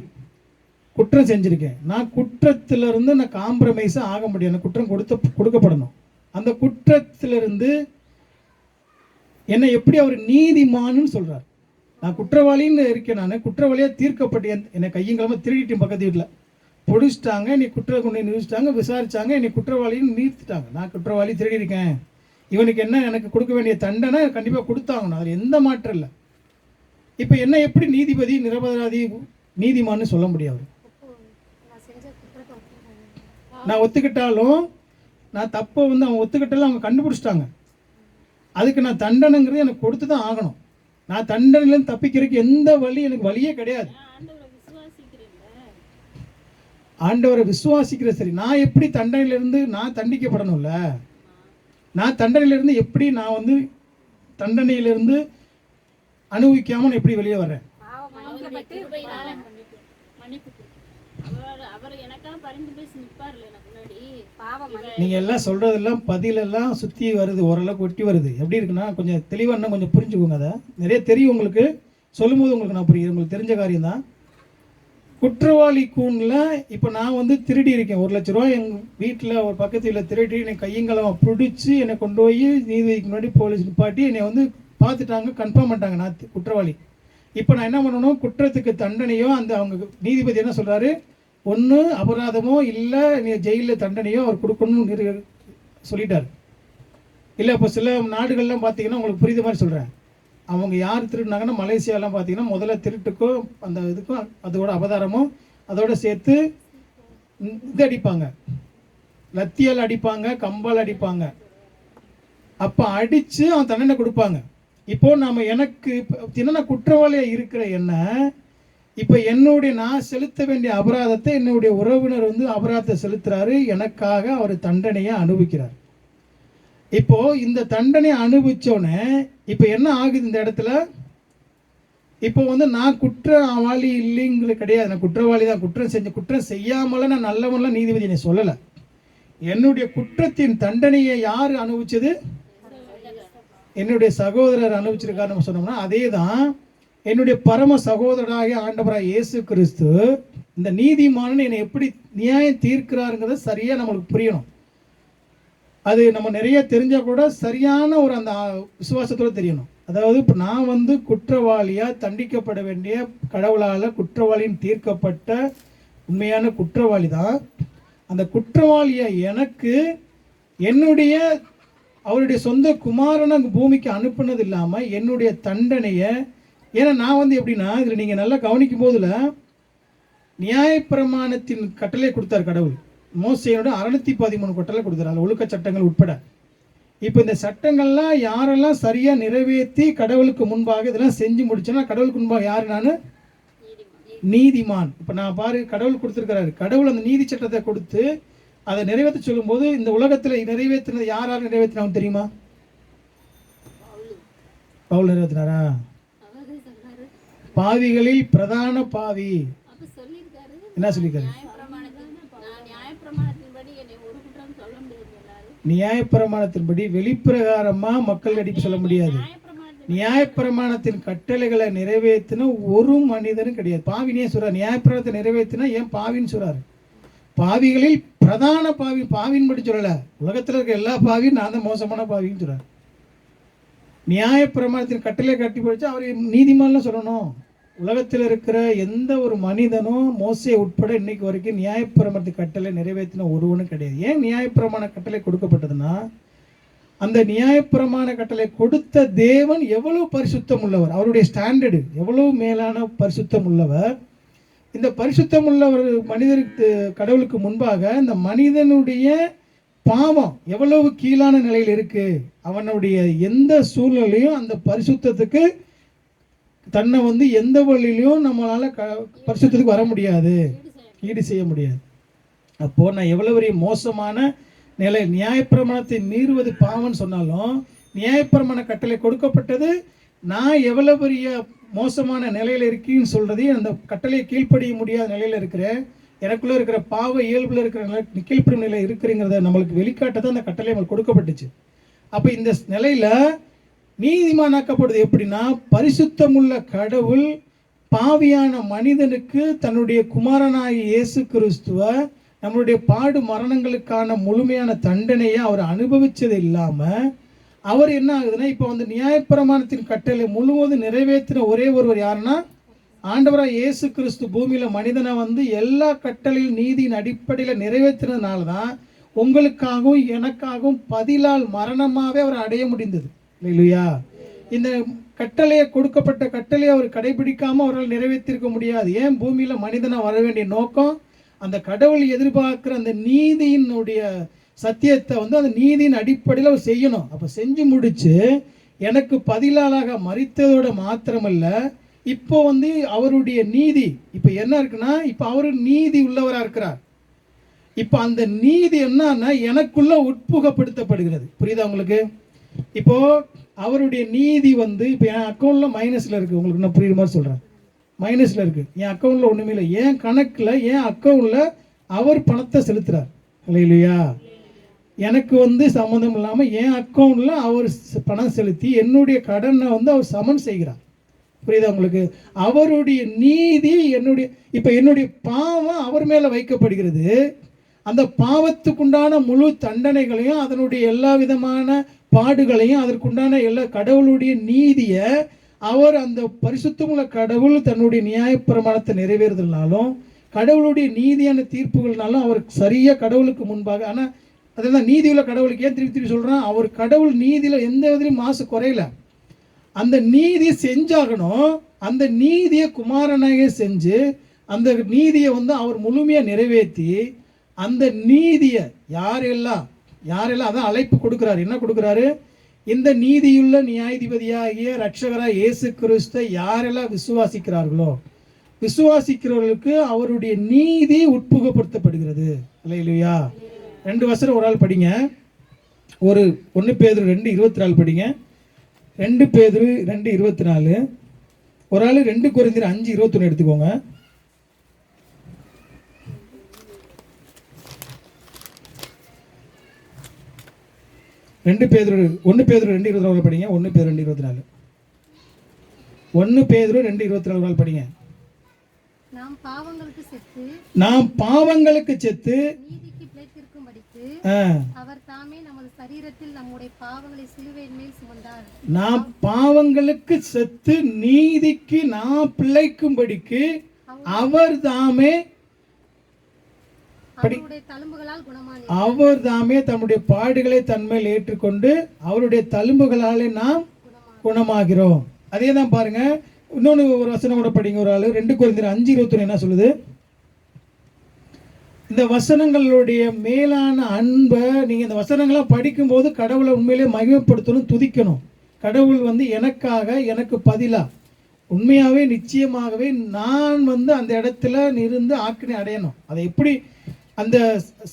குற்றம் செஞ்சுருக்கேன். நான் குற்றத்திலிருந்து நான் காம்ப்ரமைஸாக ஆக முடியும். எனக்கு குற்றம் கொடுக்கப்படணும். அந்த குற்றத்திலிருந்து என்னை எப்படி அவர் நீதிமான்னு சொல்கிறார். நான் குற்றவாளின்னு இருக்கேன். நான் குற்றவாளியாக தீர்க்கப்பட்டேன். என்னை கையங்கிழமை திருடிட்டேன், பக்கத்து வீட்டில் பொடிச்சிட்டாங்க, என்னை குற்றம் கொண்டு நிறுத்திட்டாங்க, விசாரித்தாங்க, என்னை குற்றவாளின்னு நிறுத்திட்டாங்க. நான் குற்றவாளி, திருடியிருக்கேன். இவனுக்கு என்ன எனக்கு கொடுக்க வேண்டிய தண்டனை கண்டிப்பாக கொடுத்தாங்கணும். அதில் எந்த மாற்றம் இல்லை. இப்போ என்ன எப்படி நீதிபதி நிரபராதி நீதிமான்னு சொல்ல முடியாது? நான் ஒத்துக்கிட்டாலும் நான் தப்பை அவன் ஒத்துக்கிட்டாலும் அவங்க கண்டுபிடிச்சிட்டாங்க. அதுக்கு நான் தண்டனைங்கிறது எனக்கு கொடுத்து தான் ஆகணும். நான் தண்டனையிலேருந்து தப்பிக்கிறதுக்கு எந்த வழி, எனக்கு வழியே கிடையாது. ஆண்டவரை விசுவாசிக்கிற சரி, நான் எப்படி தண்டனையிலிருந்து நான் தண்டிக்கப்படணும்ல? நான் தண்டனையிலிருந்து எப்படி நான் தண்டனையிலிருந்து அனுபவிக்காமல் எப்படி வெளியே வர்றேன்? நீங்க எல்லாம் சொல்றதெல்லாம் பதிலெல்லாம் சுத்தி வருது, ஓரளவுக்கு ஒட்டி வருது. எப்படி இருக்குன்னா கொஞ்சம் தெளிவா இன்னும் கொஞ்சம் புரிஞ்சுக்கோங்க. அதை நிறைய தெரியும் உங்களுக்கு, சொல்லும்போது உங்களுக்கு நான் புரியுது. உங்களுக்கு தெரிஞ்ச காரியம் தான். குற்றவாளி கூண்டில் இப்போ நான் திருடி இருக்கேன். 1 லட்ச ரூபா எங்கள் வீட்டில் ஒரு பக்கத்து வீட்டில் திருடி என்னை கையங்கலம் பிடிச்சி என்னை கொண்டு போய் நீதிபதிக்கு முன்னாடி போலீஸ் நிப்பாட்டி என்னை பார்த்துட்டாங்க, கன்ஃபார்ம் பண்ணிட்டாங்க நான் குற்றவாளி. இப்போ நான் என்ன பண்ணணும்? குற்றத்துக்கு தண்டனையோ அவங்க நீதிபதி என்ன சொல்கிறாரு, ஒன்று அபராதமோ இல்லை நீ ஜெயிலில் தண்டனையோ அவர் கொடுக்கணும்னு சொல்லிட்டார். இல்லை இப்போ சில நாடுகள்லாம் பார்த்தீங்கன்னா உங்களுக்கு புரியுத மாதிரி சொல்கிறேன். அவங்க யார் திருடினாங்கன்னா மலேசியாலாம் பார்த்தீங்கன்னா முதல்ல திருட்டுக்கும் அந்த இதுக்கும் அதோட அபதாரமும் அதோட சேர்த்து இது அடிப்பாங்க, லத்தியால் அடிப்பாங்க, கம்பால் அடிப்பாங்க. அப்போ அடித்து அவன் தண்டனை கொடுப்பாங்க. இப்போ நம்ம எனக்கு என்னென்ன குற்றவாளியாக இருக்கிற என்ன இப்போ நான் செலுத்த வேண்டிய அபராதத்தை என்னுடைய உறவினர் அபராதத்தை செலுத்துறாரு. எனக்காக அவர் தண்டனையை அனுபவிக்கிறார். இப்போ இந்த தண்டனை அனுபவிச்சோன்னே இப்போ என்ன ஆகுது இந்த இடத்துல? இப்போ நான் குற்றவாளி இல்லைங்கிறது கிடையாது. நான் குற்றவாளி தான். குற்றம் செய்யாமல நான் நல்லவன்லாம் நீதிபதி என்னை சொல்லலை. என்னுடைய குற்றத்தின் தண்டனையை யார் அனுபவிச்சது? என்னுடைய சகோதரர் அனுபவிச்சிருக்காரு நம்ம சொன்னோம்னா, அதே தான் என்னுடைய பரம சகோதரராகிய ஆண்டவராக இயேசு கிறிஸ்து இந்த நீதிமானன் என்னை எப்படி நியாயம் தீர்க்கிறாருங்கிறத சரியாக நம்மளுக்கு புரியணும். அது நம்ம நிறைய தெரிஞ்சால் கூட சரியான ஒரு அந்த விசுவாசத்தோடு தெரியணும். அதாவது இப்போ நான் குற்றவாளியாக தண்டிக்கப்பட வேண்டிய கடவுளால் குற்றவாளின்னு தீர்க்கப்பட்ட உண்மையான குற்றவாளி தான். அந்த குற்றவாளியை எனக்கு என்னுடைய அவருடைய சொந்த குமாரனை பூமிக்கு அனுப்புனது இல்லாமல் என்னுடைய தண்டனையை, ஏன்னா நான் எப்படின்னா இதில் நீங்கள் நல்லா கவனிக்கும் போதில் நியாயப்பிரமாணத்தின் கட்டளை கொடுத்தார் கடவுள். மோசேயோட 613 கட்டளை கொடுத்தார், அதில் ஒழுக்க சட்டங்கள் உட்பட. இப்போ இந்த சட்டங்கள்லாம் யாரெல்லாம் சரியாக நிறைவேற்றி கடவுளுக்கு முன்பாக இதெல்லாம் செஞ்சு முடிச்சோன்னா கடவுளுக்கு முன்பாக யார்? நான் நீதிமான். இப்போ நான் கடவுள் கொடுத்துருக்கிறாரு. கடவுள் அந்த நீதி சட்டத்தை கொடுத்து அதை நிறைவேற்ற சொல்லும்போது இந்த உலகத்தில் நிறைவேற்றினது யாரால் நிறைவேற்றினாங்க தெரியுமா? பவுல் நிறைவேற்றினாரா? அவரே சொன்னாரு. பாவிகளில் பிரதான பாவி அப்ப சொல்லியிருக்காரு. என்ன சொல்லியிருக்காரு? நான் நியாயப்பிரமாணத்தின்படி என்னை ஒரு குற்றம் சொல்ல முடியாது எல்லாரும். நியாயப்பிரமாணத்தின்படி வெளிப்பிரகாரமா மக்கள் அடிக்க சொல்ல முடியாது. நியாயப்பிரமாணத்தின் கட்டளைகளை நிறைவேற்றின ஒரு மனிதனும் கிடையாது. பாவினே சொல்றாரு. நியாயப்பிரமாணத்தை நிறைவேற்றினா ஏன் பாவின்னு சொல்றாரு? பாவிகளில் பிரதான பாவி, பாவின்னு படி சொல்லல, உலகத்தில் இருக்க எல்லா பாவியும் நான் தான் மோசமான பாவின்னு சொல்றாரு. நியாயப்பிரமாணத்தின் கட்டளை கட்டி படிச்சா அவர் நீதிமான்லாம் சொல்லணும். உலகத்தில் இருக்கிற எந்த ஒரு மனிதனும் மோசே உட்பட இன்னைக்கு வரைக்கும் நியாயப்பிரமாணத்தின் கட்டளை நிறைவேற்றின ஒருவனும் கிடையாது. ஏன் நியாயப்பிரமாண கட்டளை கொடுக்கப்பட்டதுன்னா, அந்த நியாயப்பிரமாண கட்டளை கொடுத்த தேவன் எவ்வளவு பரிசுத்தம் உள்ளவர், அவருடைய ஸ்டாண்டர்டு எவ்வளவு மேலான பரிசுத்தம் உள்ளவர். இந்த பரிசுத்தம் உள்ளவர் மனிதருக்கு, கடவுளுக்கு முன்பாக இந்த மனிதனுடைய பாவம் எவ்வளவு கீழான நிலையில் இருக்கு. அவனுடைய எந்த சூழ்நிலையும் அந்த பரிசுத்தத்துக்கு தன்னை எந்த வழியிலையும் நம்மளால பரிசுத்தத்துக்கு வர முடியாது, ஈடு செய்ய முடியாது. அப்போ நான் எவ்வளவு பெரிய மோசமான நிலை, நியாயப்பிரமாணத்தை மீறுவது பாவம்னு சொன்னாலும் நியாயப்பிரமாண கட்டளை கொடுக்கப்பட்டது. நான் எவ்வளவு பெரிய மோசமான நிலையில் இருக்கேன்னு சொல்றதையும், அந்த கட்டளையை கீழ்ப்படிய முடியாத நிலையில் இருக்கிறேன், எனக்குள்ள இருக்கிற பாவ இயல்புல இருக்கிற நிலை, கீழ்ப்படும் நிலை இருக்கிறங்கிறத நம்மளுக்கு வெளிக்காட்டதான் அந்த கட்டளை நம்மளுக்கு கொடுக்கப்பட்டுச்சு. அப்போ இந்த நிலையில நீதிமானாக்கப்படுது எப்படின்னா, பரிசுத்தமுள்ள கடவுள் பாவியான மனிதனுக்கு தன்னுடைய குமாரனாகிய இயேசு கிறிஸ்துவ நம்மளுடைய பாடு மரணங்களுக்கான முழுமையான தண்டனையை அவர் அனுபவிச்சது இல்லாம, அவர் என்ன ஆகுதுன்னா, இப்போ நியாயப்பிரமாணத்தின் கட்டளை முழுவதும் நிறைவேற்றின ஒரே ஒருவர் யாருன்னா ஆண்டவராக இயேசு கிறிஸ்து. பூமியில மனிதனை எல்லா கட்டளையும் நீதியின் அடிப்படையில் நிறைவேற்றினதுனால தான் உங்களுக்காகவும் எனக்காகவும் பதிலால் மரணமாகவே அவர் அடைய முடிந்தது. இல்லையா? இந்த கட்டளையை, கொடுக்கப்பட்ட கட்டளையை அவர் கடைபிடிக்காம அவரால் நிறைவேற்றிருக்க முடியாது. ஏன்? பூமியில மனிதனை வர வேண்டிய நோக்கம் அந்த கடவுள் எதிர்பார்க்கிற அந்த நீதியினுடைய சத்தியத்தை அந்த நீதியின் அடிப்படையில் அவர் செய்யணும். அப்போ செஞ்சு முடிச்சு எனக்கு பதிலாளாக மரித்ததோட மாத்திரமல்ல, இப்போ அவருடைய நீதி இப்போ என்ன இருக்குன்னா, இப்போ அவர் நீதி உள்ளவராக இருக்கிறார். இப்போ அந்த நீதி என்னன்னா எனக்குள்ள உட்புகப்படுத்தப்படுகிறது. புரியுதா உங்களுக்கு? இப்போ அவருடைய நீதி இப்போ என் அக்கௌண்ட்ல மைனஸ்ல இருக்கு. உங்களுக்கு நான் புரியுற மாதிரி சொல்றேன். மைனஸ்ல இருக்கு, என் அக்கௌண்ட்ல ஒண்ணுமே இல்லை. என் கணக்குல, என் அக்கௌண்ட்ல அவர் பணத்தை செலுத்துறார். இல்லையா? எனக்கு சம்மந்தம் இல்லாம என் அக்கௌண்ட்ல அவர் பணம் செலுத்தி என்னுடைய கடனை அவர் சமன் செய்கிறார். புரியுதா உங்களுக்கு? அவருடைய நீதி என்னுடைய பாவம் அவர் மேல வைக்கப்படுகிறது. அந்த பாவத்துக்குண்டான முழு தண்டனைகளையும், அதனுடைய எல்லா விதமான பாடுகளையும், அதற்குண்டான எல்லா கடவுளுடைய நீதியை அவர், அந்த பரிசுத்தமுள்ள கடவுள் தன்னுடைய நியாயப்பிரமாணத்தை நிறைவேறுதல்னாலும் கடவுளுடைய நீதியான தீர்ப்புகள்னாலும் அவர் சரியா கடவுளுக்கு முன்பாக, ஆனா அதெல்லாம் நீதியுள்ள கடவுளுக்கு ஏன் திருப்பி திருப்பி சொல்றான், அவர் கடவுள் நீதியில எந்த விதத்திலும் மாசு குறையல. அந்த நீதியை செஞ்சாகணும். அந்த நீதியை குமாரனாக செஞ்சு அந்த நீதியை அவர் முழுமையா நிறைவேற்றி, அந்த நீதியை யாரெல்லாம் அதான் அழைப்பு கொடுக்கிறாரு. என்ன கொடுக்கிறாரு? இந்த நீதியுள்ள நியாயாதிபதியாகிய ரட்சகராக இயேசு கிறிஸ்தை யாரெல்லாம் விசுவாசிக்கிறார்களோ, விசுவாசிக்கிறவர்களுக்கு அவருடைய நீதி உட்புகப்படுத்தப்படுகிறது. இல்லையா? 2 வசனம் ஒரு ஆள் படிங்க. 1 பேதுரு 2:24 படிங்க. 2 பேதுரு 2:24. ஒரு ஆள் 2 கொரிந்தியர் 5:21 எடுத்துக்கோங்க. 1 பேதுரு 2:24 படிங்க. 1 பேதுரு 2:24. 1 பேதுரு 2:24 படிங்க. நாம் பாவங்களுக்கு செத்து நீதிக்கு பிழைத்திருக்கும்படிக்கு அவர் தாமே நமது சரீரத்தில் நம்முடைய பாவங்களை சிலுவையின் மேல் சுமந்தார். நாம் பாவங்களுக்கு செத்து நீதிக்கு நாம் பிழைக்கும்படிக்கு அவர் தாமே அவர் தாமே தம்முடைய பாடுகளை தன்மேல் ஏற்றுக்கொண்டு அவருடைய தழும்புகளாலே நாம் குணமாகிறோம். அதே தான் பாருங்க. இன்னொன்று ஒரு வசனம் கூட படிங்க. ஒரு ஆளு 2 கொரிந்தியர் 5:21 என்ன சொல்லுது? இந்த வசனங்களுடைய மேலான அன்பை நீங்க இந்த வசனங்களை படிக்கும்போது கடவுளை உண்மையிலே மகிமைப்படுத்தணும், துதிக்கணும். கடவுள் எனக்காக, எனக்கு பதிலா உண்மையாகவே நிச்சயமாகவே நான் அந்த இடத்துல இருந்து ஆக்கினை அடையணும். அதை எப்படி அந்த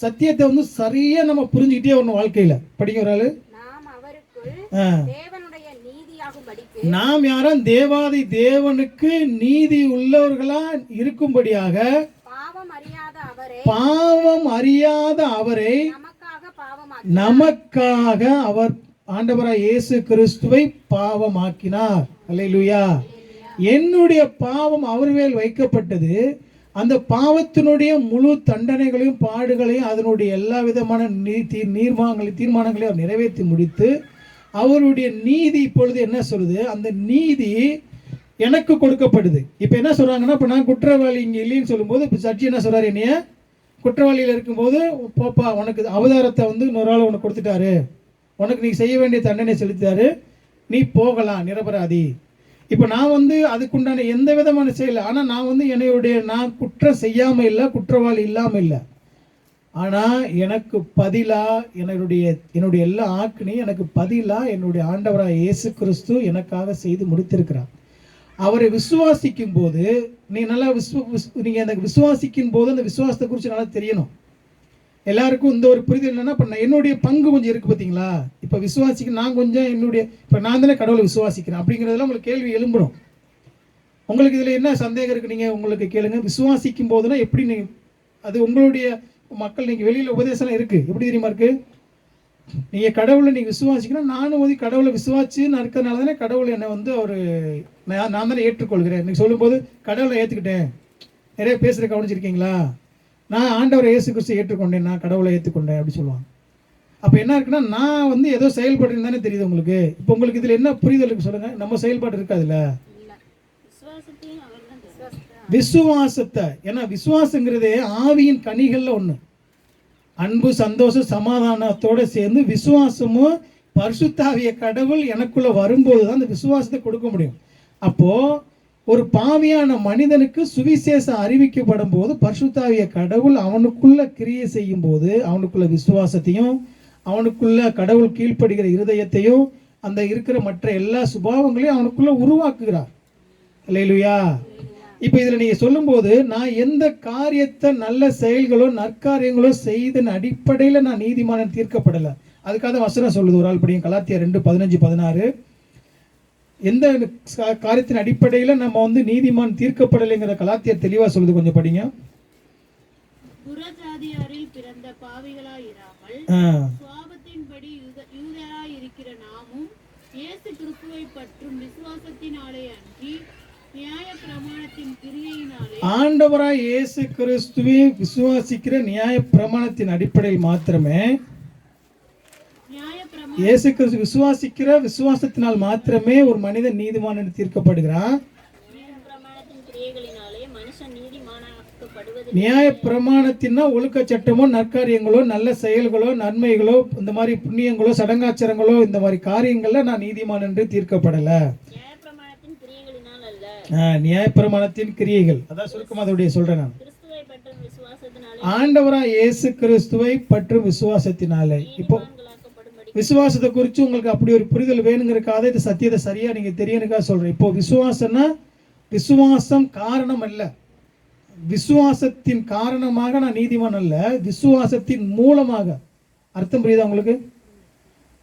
சத்தியத்தை வந்து சரியா நம்ம புரிஞ்சுக்கிட்டே வரணும் வாழ்க்கையில. படிக்க ஒரு ஆளு. நாம் அவருக்குள் தேவனுடைய நீதியாகும்படிக்கு நாம் யாரும் தேவாதி தேவனுக்கு நீதி உள்ளவர்களா இருக்கும்படியாக பாவம் அறியாத அவரை நமக்காக அவர் ஆண்டவராய் இயேசு கிறிஸ்துவை பாவமாக்கினார். அல்லேலூயா. என்னுடைய பாவம் அவர் மேல் வைக்கப்பட்டது. அந்த பாவத்தினுடைய முழு தண்டனைகளையும் பாடுகளையும் அதனுடைய எல்லா விதமான தீர்மானங்களையும் அவர் நிறைவேற்றி முடித்து அவருடைய நீதி இப்பொழுது என்ன சொல்லுது, அந்த நீதி எனக்கு கொடுக்கப்படுது. இப்போ என்ன சொல்றாங்கன்னா, இப்போ நான் குற்றவாளி இங்கே இல்லைன்னு சொல்லும்போது இப்போ சர்ச்சி என்ன சொல்றாரு, என்னைய குற்றவாளியில் இருக்கும்போது போப்பா உனக்கு அவதாரத்தை வந்து இன்னொரு ஆள் உனக்கு கொடுத்துட்டாரு, உனக்கு நீ செய்ய வேண்டிய தண்டனை செலுத்தாரு, நீ போகலாம் நிரபராதி. இப்போ நான் வந்து அதுக்குண்டான எந்த விதமான செயல், ஆனால் நான் வந்து நான் குற்றம் செய்யாமல் இல்லை, குற்றவாளி இல்லாமல் இல்லை. ஆனால் எனக்கு பதிலாக என்னுடைய எல்லா ஆக்கினையும் எனக்கு பதிலாக என்னுடைய ஆண்டவராக இயேசு கிறிஸ்து எனக்காக செய்து முடித்திருக்கிறார். அவரை விசுவாசிக்கும் போது நீங்கள் நல்லா நீங்கள் அந்த விசுவாசிக்கும் போது அந்த விசுவாசத்தை குறித்து நல்லா தெரியணும். எல்லாருக்கும் இந்த ஒரு புரிதல் என்னன்னா, இப்போ என்னுடைய பங்கு கொஞ்சம் இருக்குது பார்த்தீங்களா. இப்போ விசுவாசிக்க நான் கொஞ்சம் இப்போ நான் தானே கடவுளை விசுவாசிக்கிறேன் அப்படிங்கிறதுலாம் உங்களுக்கு கேள்வி எழும்பணும். உங்களுக்கு இதில் என்ன சந்தேகம் இருக்குது நீங்கள் உங்களுக்கு கேளுங்க. விசுவாசிக்கும் போதுனா எப்படி நீங்கள் அது உங்களுடைய மக்கள் நீங்கள் வெளியில் உபதேசம் இருக்குது, எப்படி தெரியுமா இருக்குது, நீங்கள் கடவுளை நீங்கள் விசுவாசிக்கணும். நானும் வந்து கடவுளை விசுவாசின்னு இருக்கிறதுனால தானே கடவுளை என்னை வந்து நான் தானே ஏற்றுக்கொள்கிறேன். நீங்கள் சொல்லும்போது கடவுளை ஏற்றுக்கிட்டேன், நிறைய பேசுகிற கவனிச்சிருக்கீங்களா, நான் ஆண்டவரை இயேசு கிறிஸ்துவை ஏற்றுக்கொண்டேன், நான் கடவுளை ஏற்றுக்கொண்டேன் அப்படி சொல்லுவாங்க. அப்போ என்ன இருக்குன்னா, நான் வந்து ஏதோ செயல்படுறேன்னு தானே தெரியுது உங்களுக்கு. இப்போ உங்களுக்கு இதில் என்ன புரிதல் இருக்கு சொல்லுங்கள். நம்ம செயல்பாடு இருக்காதுல்ல, விசுவாசத்தை. ஏன்னா விசுவாசங்கிறதே ஆவியின் கனிகள்ல ஒன்று. அன்பு, சந்தோஷம், சமாதானத்தோடு சேர்ந்து விசுவாசமும் பரிசுத்தாவிய கடவுள் எனக்குள்ள வரும்போது தான் அந்த விசுவாசத்தை கொடுக்க முடியும். அப்போ ஒரு பாவியான மனிதனுக்கு சுவிசேஷம் அறிவிக்கப்படும் போது பரிசுத்தாவிய கடவுள் அவனுக்குள்ள கிரியை செய்யும் போது அவனுக்குள்ள விசுவாசத்தையும் அவனுக்குள்ள கடவுள் கீழ்ப்படுகிற இருதயத்தையும் அந்த இருக்கிற மற்ற எல்லா சுபாவங்களையும் அவனுக்குள்ள உருவாக்குகிறார். அல்லேலூயா. இப்போ இதில் நீங்கள் சொல்லும்போது நான் எந்த காரியத்தை நல்ல செயல்களோ நற்காரியங்களோ செய்தன் அடிப்படையில் நான் நீதிமானன் தீர்க்கப்படலை. அதுக்காக வசனம் சொல்லுது. ஒரு ஆள் படியும் கலாத்தியர் 2:15-16. எந்த காரியத்தின் அடிப்படையில் நம்ம வந்து நீதிமான் தீர்க்கப்படலைங்கிற கலாத்தியர் தெளிவாக சொல்லுது. கொஞ்சம் படிங்க. புறஜாதியாரில் பிறந்த பாவிகளாயிராமல் சுவாபத்தின்படி யூதராயிருக்கிற நாமும் இயேசு கிறிஸ்துவை பற்றும் விசுவாசத்தினாலே அன்றி ஆண்டவராய் இயேசு கிறிஸ்துவை விசுவாசிக்கிற நியாய பிரமாணத்தின் அடிப்படையில் மாத்திரமே, இயேசு கிறிஸ்து விசுவாசிக்கிற விசுவாசத்தினால் மாத்திரமே ஒரு மனிதன் நீதிமான் என்று தீர்க்கப்படுகிறான். நியாய பிரமாணத்தின்னா ஒழுக்க சட்டமோ நற்காரியங்களோ நல்ல செயல்களோ நன்மைகளோ இந்த மாதிரி புண்ணியங்களோ சடங்காச்சாரங்களோ இந்த மாதிரி காரியங்கள்ல நான் நீதிமான் என்று தீர்க்கப்படலை. நியாயப்பிரமாணத்தின் கிரியைகள், அதான் சுருக்கமாக அதோடைய சொல்றேன் நான். ஆண்டவராய் இயேசு கிறிஸ்துவை பற்றும் விசுவாசத்தினாலே. இப்போ விசுவாசத்தை குறித்து உங்களுக்கு அப்படி ஒரு புரிதல் வேணுங்கிறக்காக இந்த சத்தியத்தை சரியா நீங்க தெரியணுக்கா சொல்றேன். இப்போ விசுவாசம்னா விசுவாசம் காரணம் அல்ல, விசுவாசத்தின் காரணமாக நான் நீதிமான் அல்ல, விசுவாசத்தின் மூலமாக. அர்த்தம் புரியுதா உங்களுக்கு?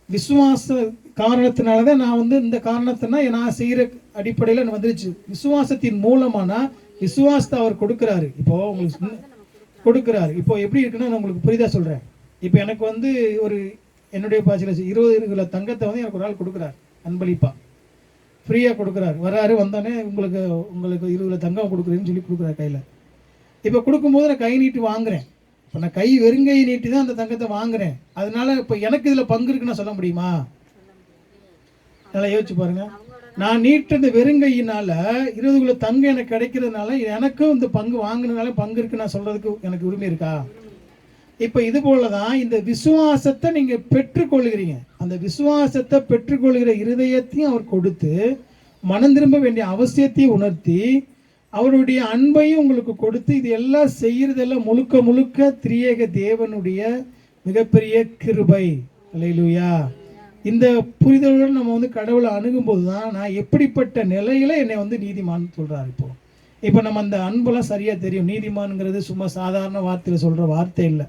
விசுவாச காரணத்தினாலதான் நான் வந்து இந்த காரணத்தினா நான் செய்யற அடிப்படையில் வந்துருச்சு. விசுவாசத்தின் மூலமானா விசுவாசத்தை அவர் கொடுக்கிறாரு. இப்போ உங்களுக்கு கொடுக்கிறாரு. இப்போ எப்படி இருக்குன்னா நான் உங்களுக்கு புரிதா சொல்றேன். இப்போ எனக்கு வந்து ஒரு என்னுடைய பாய்ச்சல 20 கிலோ தங்கத்தை வந்து எனக்கு ஒரு ஆள் கொடுக்குறாரு, அன்பளிப்பா ஃப்ரீயா கொடுக்குறாரு. வராரு, வந்தோடனே உங்களுக்கு 20 கிலோ தங்கம் கொடுக்குறேன்னு சொல்லி கொடுக்குறாரு கையில். இப்போ கொடுக்கும்போது நான் கை நீட்டி வாங்குறேன். இப்போ நான் கை வெறுங்கை நீட்டி தான் அந்த தங்கத்தை வாங்குறேன். அதனால இப்போ எனக்கு இதில் பங்கு இருக்குன்னு சொல்ல முடியுமா? நல்லா யோசிச்சு பாருங்க. நான் நீட்டுறது வெறுங்கையினால 20 கிலோ தங்கம் எனக்கு கிடைக்கிறதுனால எனக்கும் இந்த பங்கு வாங்கினதுனால பங்கு இருக்கு நான் சொல்றதுக்கு எனக்கு உரிமை இருக்கா? இப்போ இது போலதான் இந்த விசுவாசத்தை நீங்க பெற்றுக்கொள்கிறீங்க. அந்த விசுவாசத்தை பெற்றுக்கொள்கிற இருதயத்தையும் அவர் கொடுத்து மனம் திரும்ப வேண்டிய அவசியத்தையும் உணர்த்தி அவருடைய அன்பையும் உங்களுக்கு கொடுத்து இது எல்லாம் செய்யறதெல்லாம் முழுக்க முழுக்க திரியேக தேவனுடைய மிகப்பெரிய கிருபை. அல்லேலூயா. இந்த புரிதலுடன் நம்ம வந்து கடவுளை அணுகும்போது தான் நான் எப்படிப்பட்ட நிலையில என்னை வந்து நீதிமான் சொல்றாரு. இப்போ இப்போ நம்ம அந்த அன்பெல்லாம் சரியாக தெரியும். நீதிமான்ங்கிறது சும்மா சாதாரண வார்த்தையில் சொல்கிற வார்த்தை இல்லை.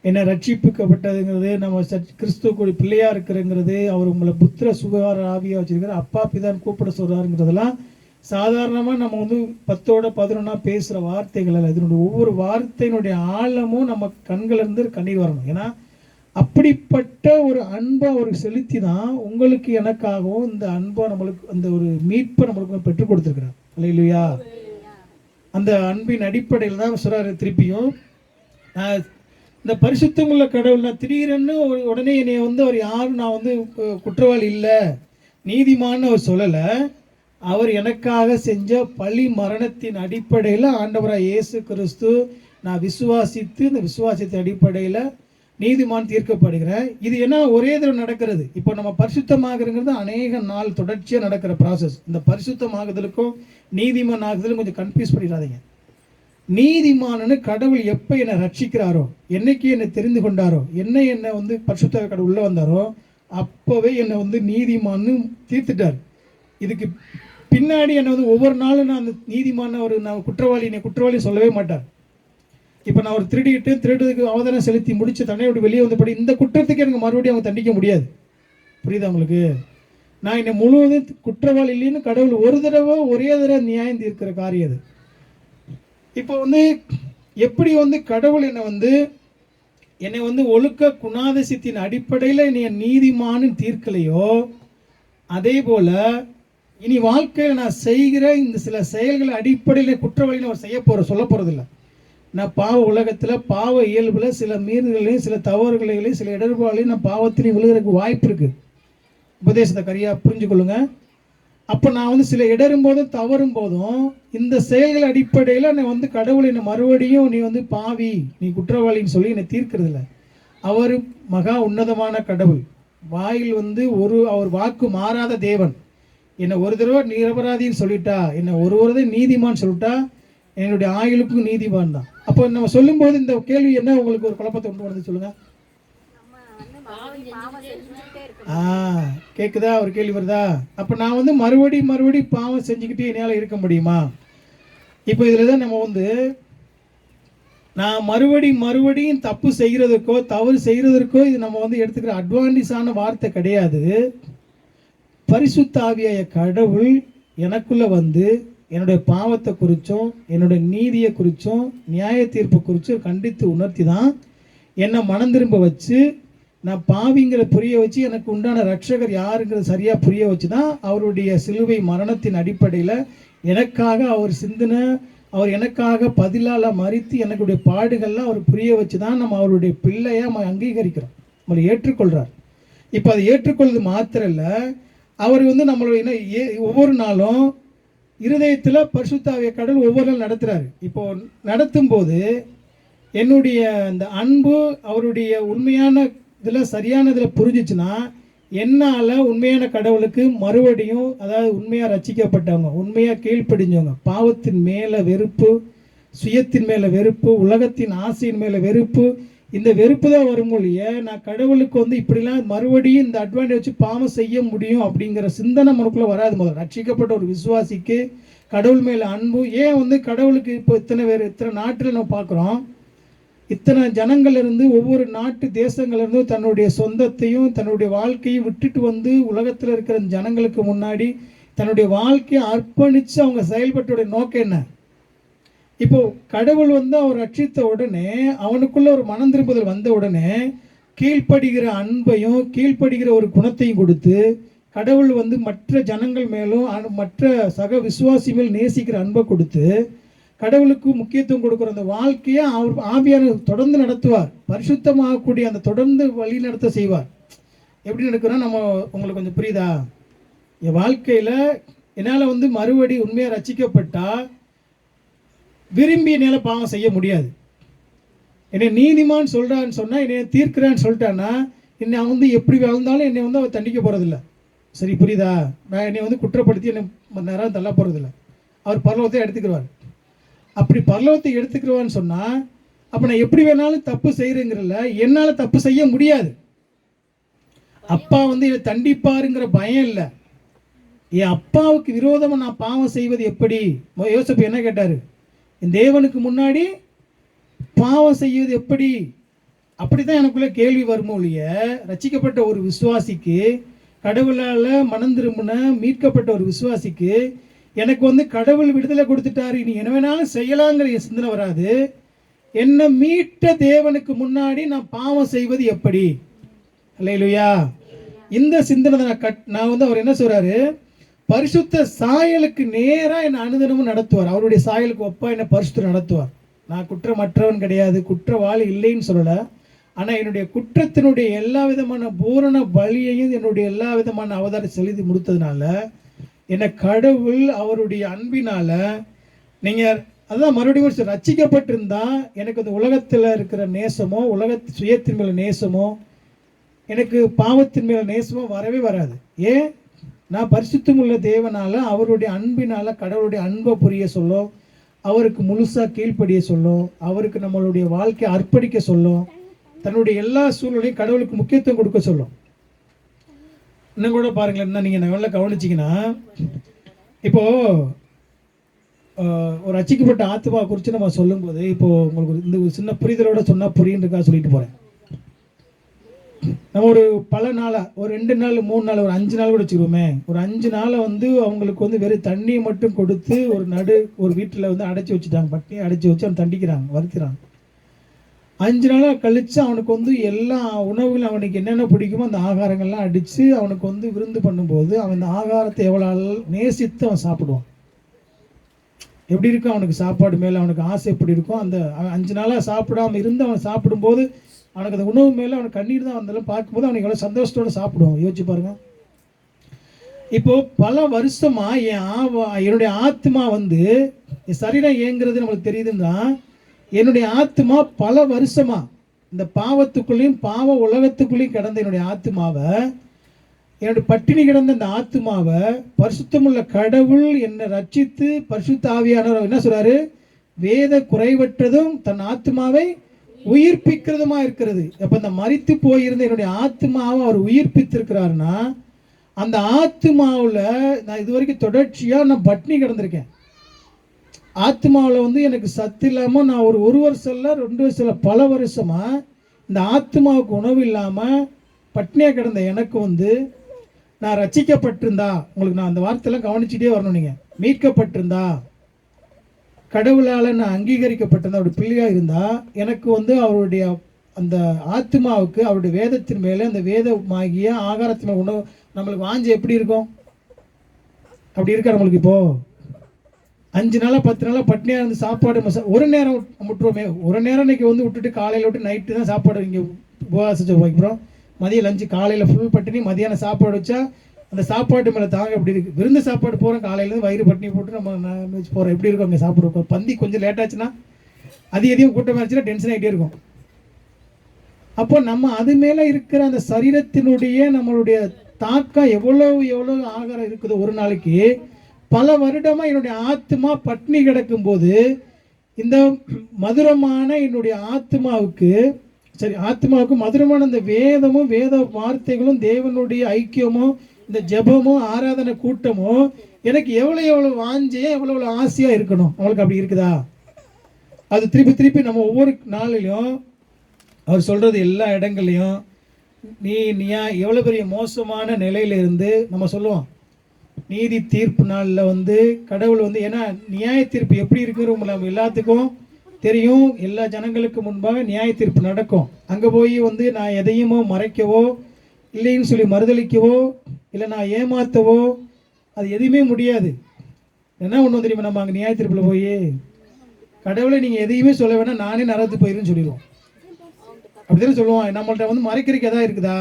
என்ன ரட்சிப்புக்கப்பட்டதுங்கிறது, நம்ம கிறிஸ்துவ பிள்ளையாக இருக்கிறங்கிறது, அவர் உங்களை புத்திர சுகார ஆவியாக வச்சிருக்கிற, அப்பா பிதான் கூப்பிட சொல்கிறாருங்கிறதெல்லாம் சாதாரணமாக நம்ம வந்து 10ஓட 11 பேசுகிற வார்த்தைகள் அல்ல. இதனுடைய ஒவ்வொரு வார்த்தையினுடைய ஆழமும் நம்ம கண்களிலிருந்து கண்ணீர் வரணும். ஏன்னா அப்படிப்பட்ட ஒரு அன்பை அவருக்கு செலுத்தி தான் உங்களுக்கு எனக்காகவும் இந்த அன்பை நம்மளுக்கு அந்த ஒரு மீட்பை நம்மளுக்கு பெற்றுக் கொடுத்துருக்குறார். அல்லேலூயா. அந்த அன்பின் அடிப்படையில் தான் சொல்கிறாரு திருப்பியும், இந்த பரிசுத்தமுள்ள கடவுள், நான் திடீரென்னு உடனே என்னை வந்து அவர் யாரும் நான் வந்து குற்றவாளி இல்லை நீதிமான்னு அவர் சொல்லலை. அவர் எனக்காக செஞ்ச பழி மரணத்தின் அடிப்படையில் ஆண்டவராக இயேசு கிறிஸ்து நான் விசுவாசித்து, இந்த விசுவாசத்தின் அடிப்படையில் நீதிமான் தீர்க்கப்படுகிறேன். இது என்ன ஒரே தடவை நடக்கிறது. இப்போ நம்ம பரிசுத்தமாகறது அநேக நாள் தொடர்ச்சியாக நடக்கிற ப்ராசஸ். இந்த பரிசுத்தமாகுதலுக்கும் நீதிமான் ஆகுதலும் கொஞ்சம் கன்ஃபியூஸ் பண்ணிடாதீங்க. நீதிமானன்னு கடவுள் எப்போ என்னை ரட்சிக்கிறாரோ, என்னைக்கு என்னை தெரிந்து கொண்டாரோ, என்னை வந்து பரிசுத்த கடவுள் உள்ளே வந்தாரோ அப்போவே என்னை வந்து நீதிமான்னு தீர்த்துட்டார். இதுக்கு பின்னாடி என்னை வந்து ஒவ்வொரு நாளும் நான் அந்த நீதிமான நான் குற்றவாளி சொல்லவே மாட்டார். இப்போ நான் ஒரு திருடுறதுக்கு அவதானம் செலுத்தி முடிச்சு தன்னை விட்டு வெளியே வந்தபடி இந்த குற்றத்துக்கு எனக்கு மறுபடியும் அவங்க தண்டிக்க முடியாது. புரியுதா உங்களுக்கு? நான் என்னை முழுவதும் குற்றவாளி இல்லைன்னு கடவுள் ஒரே தடவை நியாயம் தீர்க்கிற காரியம் அது. இப்போ வந்து எப்படி வந்து கடவுள் என்னை வந்து ஒழுக்க குணாதிசயத்தின் அடிப்படையில் என்னை நீதிமானு தீர்க்கலையோ, அதே போல் இனி வாழ்க்கையில் நான் செய்கிற இந்த சில செயல்கள் அடிப்படையில் குற்றவாளின்னு அவர் சொல்ல போகிறதில்ல. நான் பாவ உலகத்தில் பாவ இயல்பில் சில மீறுதலையும் சில தவறுகளையும் சில இடர்பாடுகளையும் நான் பாவத்திலையும் விழுகிறதுக்கு வாய்ப்பு இருக்குது. உபதேசத்தை சரியாக புரிஞ்சுக்கொள்ளுங்க. அப்போ நான் வந்து சில இடரும் போதும் தவறும் போதும் இந்த செயல்கள் அடிப்படையில் என்னை வந்து கடவுள் என்னை மறுபடியும் நீ வந்து பாவி, நீ குற்றவாளின்னு சொல்லி என்னை தீர்க்கிறதில்ல. அவர் மகா உன்னதமான கடவுள். வாயில் வந்து அவர் வாக்கு மாறாத தேவன். என்னை ஒரு தடவை நிரபராதின்னு சொல்லிட்டா, என்னை ஒரு நீதிமான் சொல்லிட்டா, என்னுடைய ஆயுளுக்கும் நீதிமான் தான். அப்போ நம்ம சொல்லும்போது இந்த கேள்வி என்ன உங்களுக்கு ஒரு குழப்பத்தை கொண்டு வந்து சொல்லுங்க. கேட்குதா? ஒரு கேள்வி வருதா? அப்போ நான் வந்து மறுபடி பாவம் செஞ்சுக்கிட்டே என்னால் இருக்க முடியுமா? இப்போ இதில் தான் நம்ம வந்து நான் மறுபடியும் தப்பு செய்கிறதுக்கோ தவறு செய்கிறதற்கோ இது நம்ம வந்து எடுத்துக்கிற அட்வான்டேஜான வார்த்தை கிடையாது. பரிசுத்த ஆவியாய கடவுள் எனக்குள்ளே வந்து என்னுடைய பாவத்தை குறித்தும் என்னுடைய நீதியை குறித்தும் நியாய தீர்ப்பு குறித்தும் கண்டித்து உணர்த்தி தான் என்னை மனம் திரும்ப வச்சு, நான் பாவிங்கிற புரிய வச்சு, எனக்கு உண்டான ரட்சகர் யாருங்கிறத சரியாக புரிய வச்சு தான் அவருடைய சிலுவை மரணத்தின் அடிப்படையில் எனக்காக அவர் சிந்தின, அவர் எனக்காக பதிலால் மறித்து எனக்குடைய பாடுகள்லாம் அவர் புரிய வச்சு தான் நம்ம அவருடைய பிள்ளையாக நம்ம அங்கீகரிக்கிறோம், நம்மளை ஏற்றுக்கொள்கிறார். இப்போ அதை ஏற்றுக்கொள்வது மாத்திரம் இல்லை, அவர் வந்து நம்மளுடைய ஒவ்வொரு நாளும் இருதயத்தில் பரிசுத்தாவிய கடவுள் ஒவ்வொரு நாள் நடத்துகிறாரு. இப்போ நடத்தும் போது என்னுடைய அந்த அன்பு அவருடைய உண்மையான இதில் சரியான இதில் புரிஞ்சிச்சுன்னா என்னால் உண்மையான கடவுளுக்கு மறுபடியும், அதாவது உண்மையாக ரட்சிக்கப்பட்டவங்க, உண்மையாக கீழ்ப்படிஞ்சவங்க, பாவத்தின் மேலே வெறுப்பு, சுயத்தின் மேலே வெறுப்பு, உலகத்தின் ஆசையின் மேலே வெறுப்பு, இந்த வெறுப்பு தான் வரும் மொழிய நான் கடவுளுக்கு வந்து இப்படிலாம் மறுபடியும் இந்த அட்வான்டேஜ் வச்சு பாவம் செய்ய முடியும் அப்படிங்கிற சிந்தனை மனக்குள்ளே வராது. முதல்ல ரட்சிக்கப்பட்ட ஒரு விசுவாசிக்கு கடவுள் மேலே அன்பு ஏன் வந்து கடவுளுக்கு இப்போ இத்தனை நாட்டில் நம்ம பார்க்குறோம், இத்தனை ஜனங்கள் இருந்து ஒவ்வொரு நாட்டு தேசங்கள்லேருந்தும் தன்னுடைய சொந்தத்தையும் தன்னுடைய வாழ்க்கையும் விட்டுட்டு வந்து உலகத்தில் இருக்கிற ஜனங்களுக்கு முன்னாடி தன்னுடைய வாழ்க்கையை அர்ப்பணித்து அவங்க செயல்பட்டுடைய நோக்கம் என்ன? இப்போ கடவுள் வந்து அவர் ரட்சித்த உடனே அவனுக்குள்ள ஒரு மனம் திரும்புதல் வந்த உடனே கீழ்ப்படுகிற அன்பையும் கீழ்ப்படுகிற ஒரு குணத்தையும் கொடுத்து கடவுள் வந்து மற்ற ஜனங்கள் மேலும் மற்ற சக விசுவாசி மேல் நேசிக்கிற அன்பை கொடுத்து கடவுளுக்கு முக்கியத்துவம் கொடுக்குற அந்த வாழ்க்கையை அவர் ஆவியான தொடர்ந்து நடத்துவார். பரிசுத்தமாகக்கூடிய அந்த தொடர்ந்து வழி நடத்த செய்வார். எப்படி நடக்கிறோம் நம்ம உங்களுக்கு கொஞ்சம் புரியுதா? என் வாழ்க்கையில் என்னால் வந்து மறுபடி உண்மையாக ரட்சிக்கப்பட்டா விரும்பி என்னால் பாவம் செய்ய முடியாது. என்னை நீதிமான் சொல்கிறான்னு சொன்னால், என்னை தீர்க்கிறான்னு சொல்லிட்டான்னா என்னை வந்து எப்படி வாழ்ந்தாலும் என்னை வந்து அவர் தண்டிக்க போகிறதில்ல. சரி, புரியுதா? நான் என்னை வந்து குற்றப்படுத்தி என்னை நேரம் தள்ள போகிறதில்ல. அவர் பரலோகத்தை எடுத்துக்கிறவார். அப்படி பரலோகத்தை எடுத்துக்கிறவான்னு சொன்னால் அப்போ நான் எப்படி வேணாலும் தப்பு செய்கிறேங்கிறல என்னால் தப்பு செய்ய முடியாது. அப்பா வந்து என்னை தண்டிப்பாருங்கிற பயம் இல்லை. என் அப்பாவுக்கு விரோதமாக நான் பாவம் செய்வது எப்படி? யோசேப்பு என்ன கேட்டார்? என் தேவனுக்கு முன்னாடி பாவம் செய்வது எப்படி? அப்படி தான் எனக்குள்ளே கேள்வி வருமோ ஒழிய, ரட்சிக்கப்பட்ட ஒரு விசுவாசிக்கு, கடவுளால் மனம் திரும்பின மீட்கப்பட்ட ஒரு விசுவாசிக்கு எனக்கு வந்து கடவுள் விடுதலை கொடுத்துட்டாரு, நீ என்ன வேணாலும் செய்யலாங்கிற என் சிந்தனை வராது. என்னை மீட்ட தேவனுக்கு முன்னாடி நான் பாவம் செய்வது எப்படி? அல்லேலூயா. இந்த சிந்தனை நான் வந்து அவர் என்ன சொல்றாரு, பரிசுத்த சாயலுக்கு நேராக என்னை அனுதினமும் நடத்துவார். அவருடைய சாயலுக்கு ஒப்பா என்னை பரிசுத்த நடத்துவார். நான் குற்றமற்றவன் கிடையாது, குற்றவாளி இல்லைன்னு சொல்லலை. ஆனால் என்னுடைய குற்றத்தினுடைய எல்லா விதமான பூரண பலியையும் என்னுடைய எல்லா விதமான அவதாரம் செலுத்தி முடித்ததுனால என்னை கடவுள் அவருடைய அன்பினால, நீங்கள் அதுதான் மறுபடியும் ரட்சிக்கப்பட்டிருந்தா எனக்கு அந்த உலகத்தில் இருக்கிற நேசமோ, சுயத்தின் மேல நேசமோ, எனக்கு பாவத்தின் மேல நேசமோ வரவே வராது. ஏன்? நான் பரிசுத்தமுள்ள தேவனால, அவருடைய அன்பினால கடவுளுடைய அன்பை புரிய சொல்லும், அவருக்கு முழுசாக கீழ்ப்படிய சொல்லும், அவருக்கு நம்மளுடைய வாழ்க்கையை அர்ப்பணிக்க சொல்லும், தன்னுடைய எல்லா சூழ்நிலையும் கடவுளுக்கு முக்கியத்துவம் கொடுக்க சொல்லும். இன்னும் கூட பாருங்களேன், என்ன நீங்கள் நல்லா கவனிச்சிங்கன்னா, இப்போது ஒரு ரட்சிக்கப்பட்ட ஆத்மா குறித்து நம்ம சொல்லும்போது, இப்போது உங்களுக்கு இந்த ஒரு சின்ன புரிதலோட சொன்னால் புரியுன்றக்காக சொல்லிட்டு போகிறேன். நம்ம ஒரு பல நாளாக ஒரு 2 நாள் 3 நாள் ஒரு 5 நாள் கூட வச்சுருவோமே, ஒரு 5 நாளை வந்து அவங்களுக்கு வந்து வெறும் தண்ணியை மட்டும் கொடுத்து ஒரு வீட்டில் வந்து அடைச்சி வச்சுட்டாங்க, பட்டினியை அடைச்சி வச்சு அவன் தண்டிக்கிறாங்க, வருத்துறாங்க. 5 நாளாக கழித்து அவனுக்கு வந்து எல்லா உணவுகளும் அவனுக்கு என்னென்ன பிடிக்குமோ அந்த ஆகாரங்கள்லாம் அடித்து அவனுக்கு வந்து விருந்து பண்ணும்போது அவன் அந்த ஆகாரத்தை எவ்வளோ நேசித்து அவன் சாப்பிடுவான். எப்படி இருக்கும் அவனுக்கு சாப்பாடு மேலே அவனுக்கு ஆசை எப்படி இருக்கும்? அந்த 5 நாளாக சாப்பிடாமல் இருந்து அவன் சாப்பிடும்போது அவனுக்கு அந்த உணவு மேலே அவனுக்கு கண்ணீர் தான் வந்தாலும் பார்க்கும்போது அவனுக்கு எவ்வளோ சந்தோஷத்தோடு சாப்பிடுவான். யோசிச்சு பாருங்கள். இப்போது பல வருஷமாக என்னுடைய ஆத்மா வந்து என் சரீரம் இயங்குறது நம்மளுக்கு தெரியுதுன்னா, என்னுடைய ஆத்மா பல வருஷமா இந்த பாவத்துக்குள்ளேயும் பாவ உலகத்துக்குள்ளேயும் கிடந்த என்னுடைய ஆத்மாவை, என்னுடைய பட்டினி கிடந்த இந்த ஆத்மாவை பரிசுத்தமுள்ள கடவுள் என்னை ரட்சித்து பரிசுத்த ஆவியானவர் என்ன சொல்றாரு, வேத குறைவற்றதும் தன் ஆத்மாவை உயிர்ப்பிக்கிறதுமா இருக்கிறது. அப்போ இந்த மரித்து போயிருந்த என்னுடைய ஆத்மாவை அவர் உயிர்ப்பித்திருக்கிறாருன்னா, அந்த ஆத்மாவில் நான் இது வரைக்கும் தொடர்ச்சியாக நான் பட்டினி கிடந்திருக்கேன். ஆத்மாவில் வந்து எனக்கு சத்து இல்லாமல் நான் ஒரு வருஷம் இல்லை 2 வருஷம் இல்லை பல வருஷமாக இந்த ஆத்மாவுக்கு உணவு இல்லாமல் பட்னியாக கிடந்த எனக்கு வந்து நான் ரட்சிக்கப்பட்டிருந்தா, உங்களுக்கு நான் அந்த வார்த்தையெல்லாம் கவனிச்சுட்டே வரணும், நீங்கள் மீட்கப்பட்டிருந்தா, கடவுளால் நான் அங்கீகரிக்கப்பட்டிருந்தா, அவருடைய பிள்ளையாக இருந்தால் எனக்கு வந்து அவருடைய அந்த ஆத்மாவுக்கு அவருடைய வேதத்தின் மேலே அந்த வேதமாகிய ஆகாரத்தின் உணவு நம்மளுக்கு வாஞ்சி எப்படி இருக்கும்? அப்படி இருக்கா நம்மளுக்கு? இப்போது 5 நாளாக 10 நாளாக பட்னியாக இருந்து சாப்பாடு ஒரு நேரம் விட்டுருவோமே, ஒரு நேரம் இன்றைக்கி வந்து விட்டுட்டு காலையில் விட்டு நைட்டு தான் சாப்பாடு இங்கே உபவாசிச்சு வைக்கிறோம். மதியம் லஞ்சு, காலையில் ஃபுல் பட்டினி, மதியானம் சாப்பாடு வச்சா அந்த சாப்பாட்டு மேலே தாங்க எப்படி இருக்குது? விருந்து சாப்பாடு போகிறோம், காலையிலேருந்து வயிறு பட்டினி போட்டு நம்ம நான்வெஜ் போகிறோம், எப்படி இருக்கும் அங்கே சாப்பிடுவோம்? பந்தி கொஞ்சம் லேட்டாச்சுன்னா அதிகம் கூட்டமாக இருந்துச்சுன்னா டென்ஷன் ஆகிட்டே இருக்கும். அப்போ நம்ம அது மேலே இருக்கிற அந்த சரீரத்தினுடைய நம்மளுடைய தாக்கம் எவ்வளோ ஆகாரம் இருக்குதோ ஒரு நாளைக்கு, பல வருடமாக என்னுடைய ஆத்மா பட்னி கிடக்கும்போது இந்த மதுரமான என்னுடைய ஆத்மாவுக்கு மதுரமான இந்த வேதமும் வேத வார்த்தைகளும் தேவனுடைய ஐக்கியமும் இந்த ஜெபமும் ஆராதனை கூட்டமும் எனக்கு எவ்வளோ வாஞ்சியே எவ்வளோ ஆசையாக இருக்கணும். அவளுக்கு அப்படி இருக்குதா? அது திருப்பி நம்ம ஒவ்வொரு நாளிலையும் அவர் சொல்கிறது எல்லா இடங்கள்லையும் நீ எவ்வளோ பெரிய மோசமான நிலையிலிருந்து நம்ம சொல்லுவோம். நீதி தீர்ப்பு நாளில் வந்து கடவுள் வந்து, ஏன்னா நியாய தீர்ப்பு எப்படி இருக்குன்னு நம்ம எல்லாத்துக்கும் தெரியும். எல்லா ஜனங்களுக்கு முன்பாக நியாய தீர்ப்பு நடக்கும். அங்கே போய் வந்து நான் எதையுமோ மறைக்கவோ இல்லைன்னு சொல்லி மறுதளிக்கவோ இல்லை நான் ஏமாற்றவோ அது எதுவுமே முடியாது. என்ன ஒன்று தெரியுமா, நம்ம அங்கே நியாய தீர்ப்பில் போய் கடவுளை நீங்கள் எதையுமே சொல்ல வேணாம், நானே நரகத்துக்கு போயிருன்னு சொல்லிடுவோம். அப்படித்தானே சொல்லுவோம். நம்மள்ட்ட வந்து மறைக்கிறதுக்கு எதாவது இருக்குதா?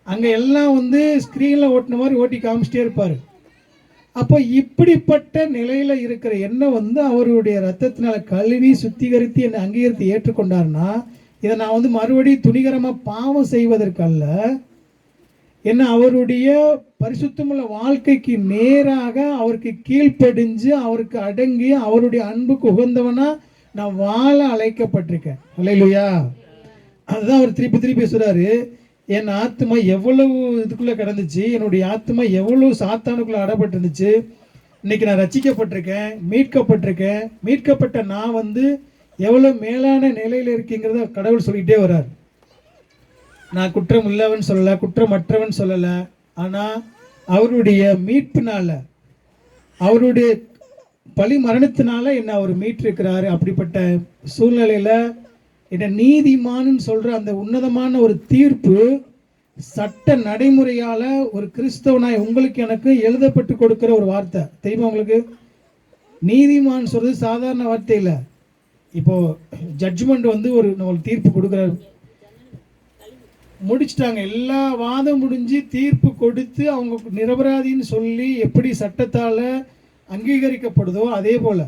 அங்கே எல்லாம் வந்து ஸ்க்ரீனில் ஓட்டின மாதிரி ஓட்டி காமிச்சிட்டே இருப்பார். அப்போ இப்படிப்பட்ட நிலையில் இருக்கிற என்னை வந்து அவருடைய ரத்தத்தினால கழுவி சுத்திகரித்து என்னை அங்கீகரித்து ஏற்றுக்கொண்டார்னா, இதை நான் வந்து மறுபடியும் துணிகரமாக பாவம் செய்வதற்கல்ல, என்ன அவருடைய பரிசுத்தமுள்ள வாழ்க்கைக்கு நேராக அவருக்கு கீழ்ப்படிஞ்சு அவருக்கு அடங்கி அவருடைய அன்புக்கு உகந்தவனா நான் வாழ அழைக்கப்பட்டிருக்கேன். அல்லேலூயா. அதுதான் அவர் திருப்பி சொல்றாரு, என் ஆத்மா எவ்வளவு இதுக்குள்ளே கிடந்துச்சு, என்னுடைய ஆத்மா எவ்வளவு சாத்தானுக்குள்ளே அடப்பட்டு இருந்துச்சு. இன்னைக்கு நான் ரட்சிக்கப்பட்டிருக்கேன், மீட்கப்பட்டிருக்கேன். மீட்கப்பட்ட நான் வந்து எவ்வளோ மேலான நிலையில் இருக்கேங்கிறத கடவுள் சொல்லிகிட்டே வர்றார். நான் குற்றம் இல்லவன் சொல்லலை, குற்றமற்றவன் சொல்லலை. ஆனால் அவருடைய மீட்பினால, அவருடைய பழி மரணத்தினால என்னை அவர் மீட்டிருக்கிறாரு. அப்படிப்பட்ட சூழ்நிலையில் என்னை நீதிமான்னு சொல்கிற அந்த உன்னதமான ஒரு தீர்ப்பு சட்ட நடைமுறையால் ஒரு கிறிஸ்தவனாய் உங்களுக்கு எனக்கு எழுதப்பட்டு கொடுக்குற ஒரு வார்த்தை தெரியுமா உங்களுக்கு? நீதிமான் சொல்கிறது சாதாரண வார்த்தை இல்லை. இப்போது ஜட்ஜ்மெண்ட் வந்து ஒரு தீர்ப்பு கொடுக்குறாரு, முடிச்சிட்டாங்க, எல்லா வாதம் முடிஞ்சு தீர்ப்பு கொடுத்து அவங்க நிரபராதின்னு சொல்லி எப்படி சட்டத்தால் அங்கீகரிக்கப்படுதோ அதே போல்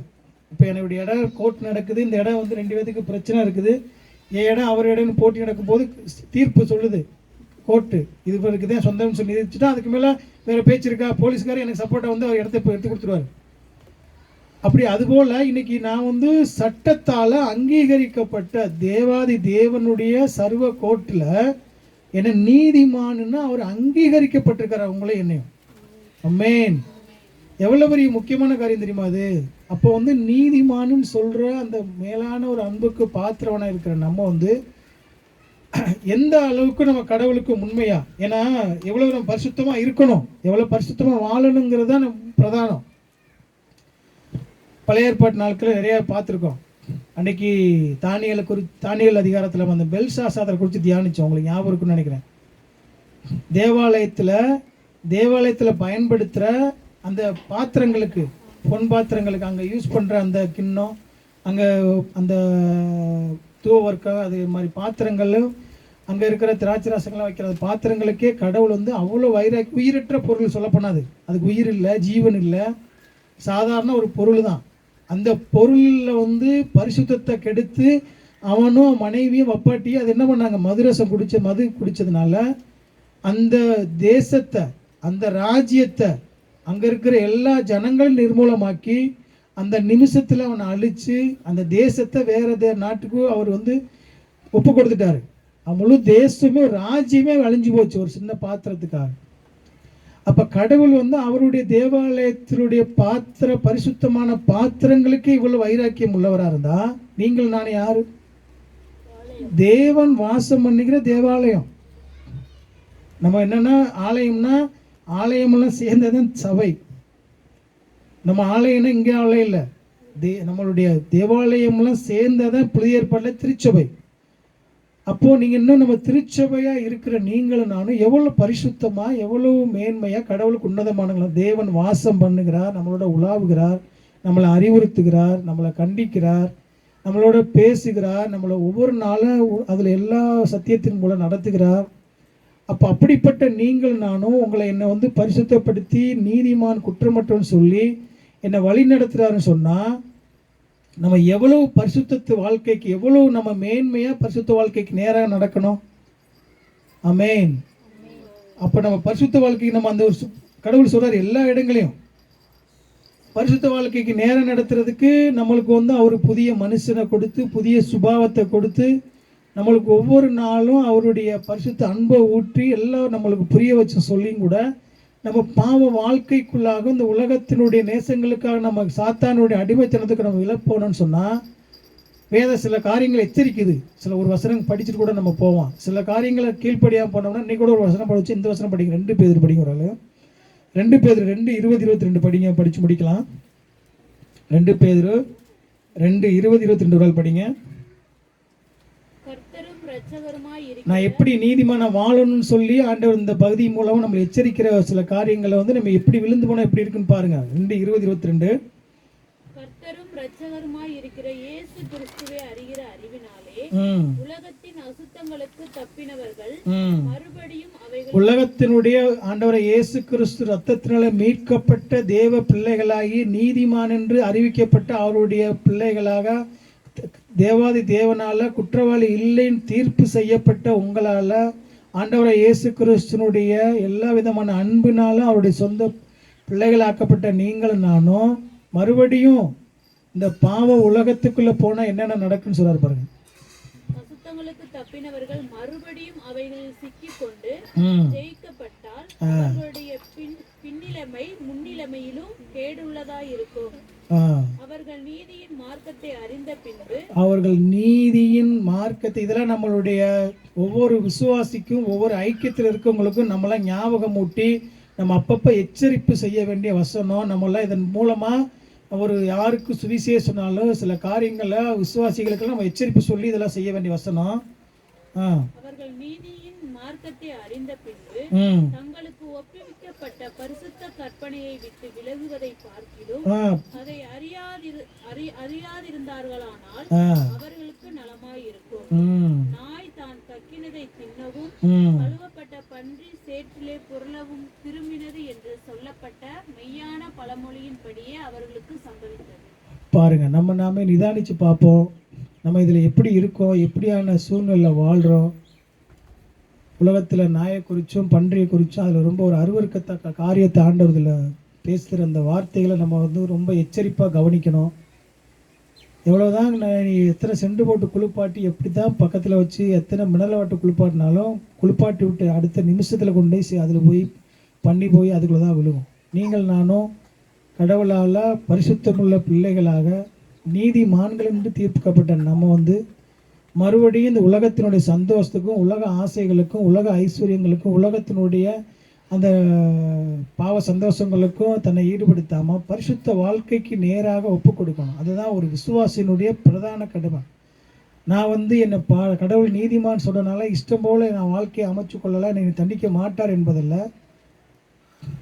இப்போ என்னுடைய இடம் கோர்ட் நடக்குது, இந்த இடம் வந்து 2 பேத்துக்கு பிரச்சனை இருக்குது, என் இடம் அவர் இடம்னு போட்டி நடக்கும்போது தீர்ப்பு சொல்லுது கோர்ட்டு, இது இருக்குதே சொந்தம்னு சொல்லி நிறுத்திட்டா அதுக்கு மேலே வேறு பேச்சு இருக்கா? போலீஸ்காரர் எனக்கு சப்போர்ட்டாக வந்து அவர் இடத்த எடுத்து கொடுத்துருவார். அப்படி அதுபோல் இன்னைக்கு நான் வந்து சட்டத்தால் அங்கீகரிக்கப்பட்ட தேவாதி தேவனுடைய சர்வ கோர்ட்டில் என்ன நீதிமானுன்னா அவர் அங்கீகரிக்கப்பட்டிருக்கிறார் உங்களே என்னையும். ஆமென். எவ்வளோ பெரிய முக்கியமான காரியம் தெரியுமா அது? அப்போ வந்து நீதிமானுன்னு சொல்கிற அந்த மேலான ஒரு அன்புக்கு பாத்திரவனாக இருக்கிற நம்ம வந்து எந்த அளவுக்கு நம்ம கடவுளுக்கு உண்மையா, ஏன்னா எவ்வளோ நம்ம பரிசுத்தமாக இருக்கணும், எவ்வளோ பரிசுத்தமாக வாழணுங்கிறது தான் பிரதானம். பழைய ஏற்பாட்டு நாட்களில் நிறையா பார்த்துருக்கோம். அன்றைக்கி தானியல் அதிகாரத்தில் அந்த பெல்ஷாசாரை குறித்து தியானித்தோம், உங்களுக்கு ஞாபகம் இருக்குன்னு நினைக்கிறேன். தேவாலயத்தில் பயன்படுத்துகிற அந்த பாத்திரங்களுக்கு, பொன் பாத்திரங்களுக்கு அங்கே யூஸ் பண்ணுற அந்த கிண்ணம், அங்கே அந்த தூவர்க்கம், அது மாதிரி பாத்திரங்களும் அங்கே இருக்கிற திராட்சை ரசங்கள்லாம் வைக்கிற பாத்திரங்களுக்கே கடவுள் வந்து அவ்வளோ உயிரற்ற பொருள் சொல்லப்படாது, அதுக்கு உயிர் இல்லை, ஜீவன் இல்லை, சாதாரண ஒரு பொருள் தான். அந்த பொருளில் வந்து பரிசுத்தத்தை கெடுத்து அவனும் மனைவியும் வப்பாட்டியும் அது என்ன பண்ணாங்க, மது குடித்ததுனால அந்த தேசத்தை, அந்த ராஜ்யத்தை, அங்கே இருக்கிற எல்லா ஜனங்களும் நிர்மூலமாக்கி அந்த நிமிஷத்தில் அவனை அழித்து அந்த தேசத்தை வேறு நாட்டுக்கு அவர் வந்து ஒப்பு கொடுத்துட்டாரு. முழு தேசமே ராஜ்யமே அழிஞ்சு போச்சு ஒரு சின்ன பாத்திரத்துக்காக. அப்போ கடவுள் வந்து அவருடைய தேவாலயத்தினுடைய பரிசுத்தமான பாத்திரங்களுக்கு இவ்வளவு வைராக்கியம் உள்ளவராக இருந்தா நீங்கள் நான் யாரு? தேவன் வாசம் பண்ணிக்கிற தேவாலயம். நம்ம என்னன்னா ஆலயம்னா ஆலயமெல்லாம் சேர்ந்ததும் சபை. நம்ம ஆலயம்னா இங்கே ஆலயம் இல்லை, நம்மளுடைய தேவாலயம்லாம் சேர்ந்ததான் புதிய ஏற்பாட்டில் திருச்சபை. அப்போது நீங்கள் இன்னும் நம்ம திருச்சபையாக இருக்கிற நீங்களும் நானும் எவ்வளோ பரிசுத்தமாக, எவ்வளோ மேன்மையாக கடவுளுக்கு உன்னதமானங்களும் தேவன் வாசம் பண்ணுகிறார், நம்மளோட உலாவுகிறார், நம்மளை அறிவுறுத்துகிறார், நம்மளை கண்டிக்கிறார், நம்மளோட பேசுகிறார், நம்மளை ஒவ்வொரு நாளும் அதில் எல்லா சத்தியத்தின் மூலம் நடத்துகிறார். அப்போ அப்படிப்பட்ட நீங்கள் நானும் உங்களை என்னை வந்து பரிசுத்தப்படுத்தி நீதிமான் குற்றமற்றன்னு சொல்லி என்னை வழி நடத்துகிறாருன்னு சொன்னால் நம்ம எவ்வளவு பரிசுத்த வாழ்க்கைக்கு, எவ்வளவு நம்ம மேன்மையாக பரிசுத்த வாழ்க்கைக்கு நேராக நடக்கணும். ஆமென். அப்போ நம்ம பரிசுத்த வாழ்க்கைக்கு நம்ம அந்த ஒரு கடவுள் சொல்கிறார் எல்லா இடங்களையும் பரிசுத்த வாழ்க்கைக்கு நேரம் நடத்துறதுக்கு நம்மளுக்கு வந்து அவர் புதிய மனுஷனை கொடுத்து, புதிய சுபாவத்தை கொடுத்து, நம்மளுக்கு ஒவ்வொரு நாளும் அவருடைய பரிசுத்த அன்பை ஊற்றி எல்லாம் நம்மளுக்கு புரிய வச்சு சொல்லியும் கூட நம்ம பாவ வாழ்க்கைக்குள்ளாக இந்த உலகத்தினுடைய நேசங்களுக்காக நம்ம சாத்தானுடைய அடிமைத்தனத்துக்கு நம்ம விலப்போனோம்னு சொன்னால் வேத சில காரியங்களை எச்சரிக்குது. ஒரு வசனம் படிச்சுட்டு கூட நம்ம போவோம். சில காரியங்களை கீழ்ப்படியாக போனோம்னா இன்னைக்கு கூட ஒரு வசனம் படிச்சு இந்த வசனம் படிங்க, 2 பேர் படிங்க, ஒரு ஆள் 2 பேர் 2:20-22 படிங்க, படித்து முடிக்கலாம். 2 பேர் 2:20-22 ஒரு ஆள் படிங்க. நான் எப்படி நீதிமான வாழணும்னு சொல்லி ஆண்டவர் இந்த பகுதி மூலம் நம்ம எச்சரிக்கிற சில காரியங்களை வந்து நம்ம எப்படி விழுந்து போனால் எப்படி இருக்குன்னு பாருங்க. 2:20-22 கர்த்தரும் இரட்சகருமாய் இருக்கிற இயேசு கிறிஸ்துவை அறிகிற அறிவினாலே உலகத்தின் அசுத்தங்களுக்கு தப்பினவர்கள் மறுபடியும் அவைகள் உலகத்தினுடைய ஆண்டவரை இயேசு கிறிஸ்து ரத்தத்தினால மீட்கப்பட்ட தேவ பிள்ளைகளாகி நீதிமான் என்று அறிவிக்கப்பட்ட அவருடைய பிள்ளைகளாக தேவாதி தேவனால குற்றவாளி இல்லைன்னு தீர்ப்பு செய்யப்பட்ட உங்களால் ஆண்டவரை இயேசு கிறிஸ்துனுடைய எல்லா விதமான அன்பினாலும் அவருடைய சொந்த பிள்ளைகளாக்கப்பட்ட நீங்களும் நானும் மறுபடியும் இந்த பாவ உலகத்துக்குள்ளே போனால் என்னென்ன நடக்குன்னு சொல்கிறார் பாருங்க. பாவங்களுக்கு தப்பினவர்கள் மறுபடியும் அவைகளில் சிக்கிக்கொண்டு ம் ஜெயிக்கப்பட்டால் அவர்களுடைய பின்னிலைமை முன்னிலைமையிலும் கேடுள்ளதாயிருக்கும். அவர்கள் நீதியின் மார்க்கத்தை அறிந்த பின்பு அவர்கள் நீதியின் மார்க்கத்தை, இதெல்லாம் நம்மளுடைய ஒவ்வொரு விசுவாசிக்கும் ஒவ்வொரு ஐக்கியத்தில் இருக்கவங்களுக்கும் நம்மளாம் ஞாபகம் ஊட்டி நம்ம அப்பப்போ எச்சரிப்பு செய்ய வேண்டிய வசனம். நம்மளாம் இதன் மூலமாக ஒரு யாருக்கு சுவிசேஷனாலும் சில காரியங்களை விசுவாசிகளுக்கெல்லாம் நம்ம எச்சரிப்பு சொல்லி இதெல்லாம் செய்ய வேண்டிய வசனம். அவர்கள் நீதியின் மார்க்கத்தை அறிந்த பின்பு தங்களுக்கு ஒப்புவிக்கப்பட்ட பரிசுத்த கற்பனையை விட்டு விலகுவதை பார்க்கிலும் அதை அறியாதிருந்தார்களானால் அவர்களுக்கு நலமாயிருக்கும். நாய் தான் கக்கினதை தின்னவும் கழுவப்பட்ட பன்றி சேற்றிலே புரளவும் திரும்பினது என்று சொல்லப்பட்ட மெய்யான பழமொழியின்படியே அவர்களுக்கு சம்பவித்தது. பாருங்க, நாமே நிதானிச்சு பார்ப்போம். நம்ம இதில் எப்படி இருக்கோம், எப்படியான சூழ்நிலை வாழ்கிறோம். உலகத்தில் நாயை குறித்தும் பன்றியை குறித்தும் அதில் ரொம்ப ஒரு அருவருக்கத்தக்க காரியத்தை ஆண்டவர் இதில் பேசுகிற அந்த வார்த்தைகளை நம்ம வந்து ரொம்ப எச்சரிப்பாக கவனிக்கணும். எவ்வளோதான் நீ எத்தனை செண்டு போட்டு குளிப்பாட்டி எப்படி தான் பக்கத்தில் வச்சு எத்தனை மினரல் வாட்டர் குளிப்பாட்டினாலும் குளிப்பாட்டி விட்டு அடுத்த நிமிஷத்தில் கொண்டு போய் அதில் பண்ணி போய் அதுக்குள்ளே தான் விழுகும். நீங்கள் நானும் கடவுளால் பரிசுத்தமுள்ள பிள்ளைகளாக நீதிமான்கள் என்று தீர்க்கப்பட்ட நம்ம வந்து மறுபடியும் இந்த உலகத்தினுடைய சந்தோஷத்துக்கும் உலக ஆசைகளுக்கும் உலக ஐஸ்வர்யங்களுக்கும் உலகத்தினுடைய அந்த பாவ சந்தோஷங்களுக்கும் தன்னை ஈடுபடுத்தாமல் பரிசுத்த வாழ்க்கைக்கு நேராக ஒப்பு கொடுக்கணும். அதுதான் ஒரு விசுவாசியினுடைய பிரதான கடமை. நான் வந்து என்னை கடவுள் நீதிமான் சொல்கிறனால இஷ்டம் போல் நான் வாழ்க்கையை அமைச்சு கொள்ளலாம், என்னை தண்டிக்க மாட்டார் என்பதில்லை.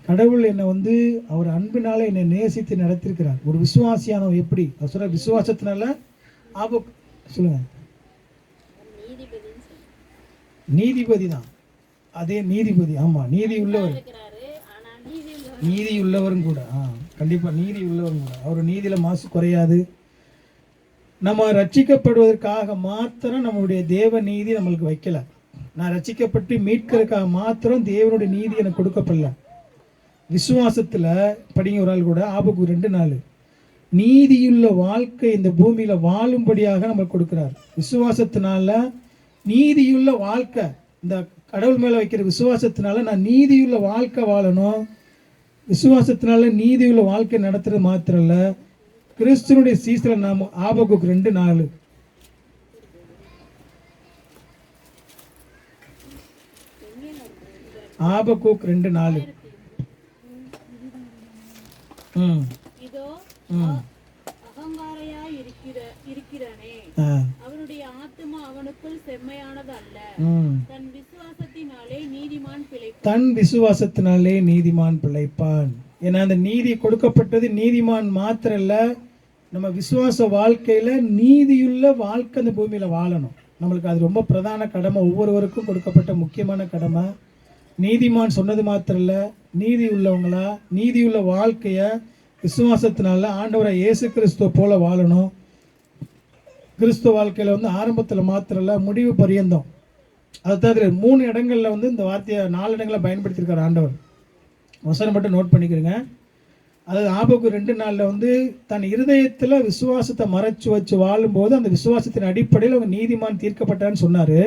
கடவுள் என்னை வந்து அவர் அன்பினால என்னை நேசித்து நடத்திருக்கிறார். ஒரு விசுவாசியானவன் எப்படி அவர் சொல்ற விசுவாசத்தினால சொல்லுங்க, நீதிபதி தான். அதே நீதிபதி, ஆமாம், நீதி உள்ளவர், நீதி உள்ளவரும் கூட. கண்டிப்பாக நீதி உள்ளவரும் கூட. அவர் நீதியில் மாசு குறையாது. நம்ம ரட்சிக்கப்படுவதற்காக மாத்திரம் நம்மளுடைய தேவ நீதி நம்மளுக்கு வைக்கல. நான் ரட்சிக்கப்பட்டு மீட்கிறதுக்காக மாத்திரம் தேவனுடைய நீதி எனக்கு கொடுக்கப்படல. விசுவாசத்தில் படிங்க ஒரு ஆள் கூட ஆபக்கு 2:4 நீதியுள்ள வாழ்க்கை இந்த பூமியில் வாழும்படியாக நம்மளுக்கு கொடுக்குறார். விசுவாசத்தினால நீதியுள்ள வாழ்க்கை, இந்த கடவுள் மேலே வைக்கிற விசுவாசத்தினால நான் நீதியுள்ள வாழ்க்கை வாழணும். விசுவாசத்தினால நீதியுள்ள வாழ்க்கை நடத்துறது மாத்திரம் இல்லை, கிறிஸ்துவனுடைய சீசல நாம் ஆபகுக் 2:4 ஆபகுக் 2:4 இதோ அகங்காரையாய் இருக்கிறானே, அவனுடைய ஆத்துமா அவனுக்குள் செம்மையானது அல்ல. தன் விசுவாசத்தினாலே நீதிமான் பிழைப்பான். தன் விசுவாசத்தினாலே நீதிமான் பிழைப்பான். ஏன்னா அந்த நீதி கொடுக்கப்பட்டது நீதிமான் மாத்திரம் இல்ல, நம்ம விசுவாச வாழ்க்கையில நீதியுள்ள வாழ்க்கை அந்த பூமியில வாழணும். நம்மளுக்கு அது ரொம்ப பிரதான கடமை, ஒவ்வொருவருக்கும் கொடுக்கப்பட்ட முக்கியமான கடமை. நீதிமான் சொன்னது மாத்திரம் இல்லை, நீதி உள்ளவங்களா நீதியுள்ள வாழ்க்கையை விசுவாசத்தினால ஆண்டவரை இயேசு கிறிஸ்துவ போல வாழணும். கிறிஸ்துவ வாழ்க்கையில் வந்து ஆரம்பத்தில் மாத்திரம் இல்லை, முடிவு பரியந்தம். அது தவிர 3 இடங்களில் வந்து இந்த வார்த்தையை 4 இடங்களில் பயன்படுத்தியிருக்கார் ஆண்டவர். வசனம் மட்டும் நோட் பண்ணிக்கிறேங்க. அதாவது ஆபக்கு 2:4 வந்து தன் இருதயத்தில் விசுவாசத்தை மறைச்சு வச்சு வாழும்போது அந்த விசுவாசத்தின் அடிப்படையில் அவங்க நீதிமான் தீர்க்கப்பட்டான்னு சொன்னார்.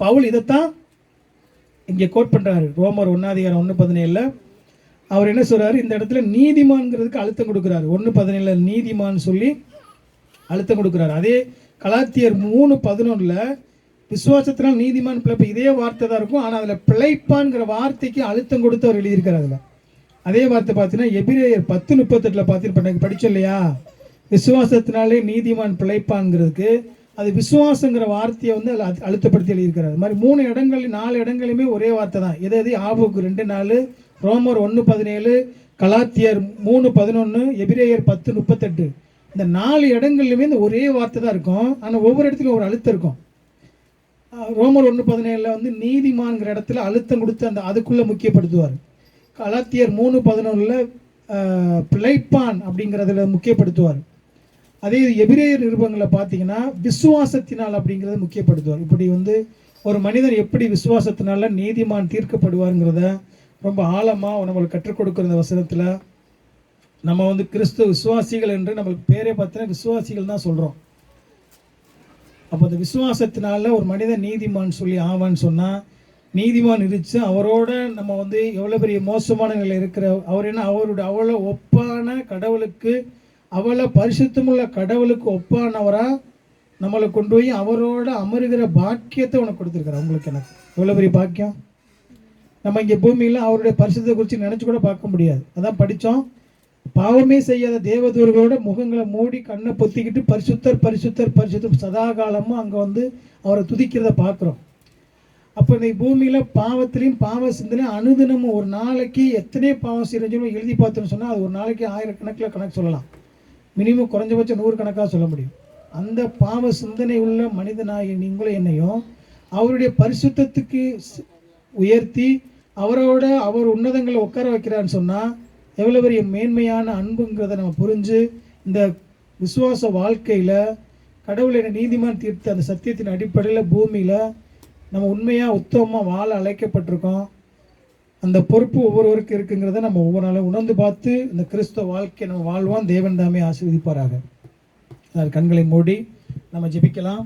பவுல் இதைத்தான் இங்கே கோட் பண்ணுறாரு. ரோமர் 1:17 அவர் என்ன சொல்கிறாரு, இந்த இடத்துல நீதிமான்கிறதுக்கு அழுத்தம் கொடுக்குறாரு. 1:17 நீதிமான் சொல்லி அழுத்தம் கொடுக்குறாரு. அதே கலாத்தியர் 3:11 விசுவாசத்தினால் நீதிமான் பிழைப்பு, இதே வார்த்தை தான் இருக்கும், ஆனால் அதில் பிழைப்பான்கிற வார்த்தைக்கு அழுத்தம் கொடுத்து அவர் எழுதியிருக்கிறார். அதில் அதே வார்த்தை பார்த்தீங்கன்னா எபிரேயர் 10:38 பார்த்தீங்கன்னா படித்தோம் இல்லையா, விசுவாசத்தினாலே நீதிமான் பிழைப்பான்ங்கிறதுக்கு அது விசுவாசங்கிற வார்த்தையை வந்து அதில் அழுத்தப்படுத்தி எழுதியிருக்கிறார். அது மாதிரி 3 இடங்கள் 4 இடங்களுமே ஒரே வார்த்தை தான். எது ஆபுக்கு 2:4, ரோமர் 1:17, கலாத்தியர் 3:11, எபிரேயர் 10:38. இந்த 4 இடங்கள்லையுமே இந்த ஒரே வார்த்தை தான் இருக்கும், ஆனால் ஒவ்வொரு இடத்துலையும் ஒரு அழுத்தம் இருக்கும். ரோமர் 1:17 வந்து நீதிமான்கிற இடத்துல அழுத்தம் கொடுத்து அந்த அதுக்குள்ளே முக்கியப்படுத்துவார். கலாத்தியர் 3:11 பிழைப்பான் அப்படிங்கிறதுல முக்கியப்படுத்துவார். அதே எபிரேயர் நிருபங்களை பார்த்தீங்கன்னா விசுவாசத்தினால் அப்படிங்கிறத முக்கியப்படுத்துவார். இப்படி வந்து ஒரு மனிதர் எப்படி விசுவாசத்தினால நீதிமான் தீர்க்கப்படுவாருங்கிறத ரொம்ப ஆழமாக நம்மளுக்கு கற்றுக் கொடுக்குற இந்த வசனத்தில் நம்ம வந்து கிறிஸ்துவ விசுவாசிகள் என்று நம்மளுக்கு பேரே பார்த்தீங்கன்னா விசுவாசிகள் தான் சொல்கிறோம். அப்போ அந்த விசுவாசத்தினால ஒரு மனிதன் நீதிமான் சொல்லி ஆவான்னு சொன்னால், நீதிமான் இருந்துச்சு அவரோட நம்ம வந்து எவ்வளோ பெரிய மோசமான நிலையில் இருக்கிற அவர் என்ன அவருடைய அவ்வளோ ஒப்பான கடவுளுக்கு அவ்வளோ பரிசுத்தமுள்ள கடவுளுக்கு ஒப்பானவராக நம்மளை கொண்டு போய் அவரோட அமருகிற பாக்கியத்தை உனக்கு கொடுத்துருக்காரு. உங்களுக்கு எனக்கு எவ்வளோ பெரிய பாக்கியம். நம்ம இங்கே பூமியில் அவருடைய பரிசுத்தத்தை குறித்து நினச்சி கூட பார்க்க முடியாது. அதான் படித்தோம், பாவமே செய்யாத தேவதூர்களோட முகங்களை மூடி கண்ணை பொத்திக்கிட்டு பரிசுத்தர் பரிசுத்தர் பரிசுத்தர் சதா காலமும் அங்கே வந்து அவரை துதிக்கிறத பார்க்குறோம். அப்போ இந்த பூமியில் பாவத்திலையும் பாவ சிந்தனையும் அனுதினமும் ஒரு நாளைக்கு எத்தனை பாவம் செய்யணும் எழுதி பார்த்தோன்னு சொன்னால் அது ஒரு நாளைக்கு 1000 கணக்கில் கணக்கு சொல்லலாம். மினிமம் குறைஞ்சபட்சம் 100 கணக்காக சொல்ல முடியும். அந்த பாவ சிந்தனை உள்ள மனிதனாகி நீங்களும் என்னையும் அவருடைய பரிசுத்தத்துக்கு உயர்த்தி அவரோட அவர் உன்னதங்களை உட்கார வைக்கிறான்னு சொன்னால் எவ்வளோ பெரிய மேன்மையான அன்புங்கிறத நம்ம புரிஞ்சு இந்த விசுவாச வாழ்க்கையில் கடவுளை நீதிமான் தீர்த்த அந்த சத்தியத்தின் அடிப்படையில் பூமியில் நம்ம உண்மையாக உத்தமமாக வாழ அழைக்கப்பட்டிருக்கோம். அந்த பொறுப்பு ஒவ்வொருவருக்கும் இருக்குங்கிறத நம்ம ஒவ்வொரு நாளும் உணர்ந்து பார்த்து இந்த கிறிஸ்தவ வாழ்க்கையை நம்ம வாழ்வோம். தேவன் தாமே ஆசீர்வதிப்பாராக. கண்களை மூடி நம்ம ஜெபிக்கலாம்.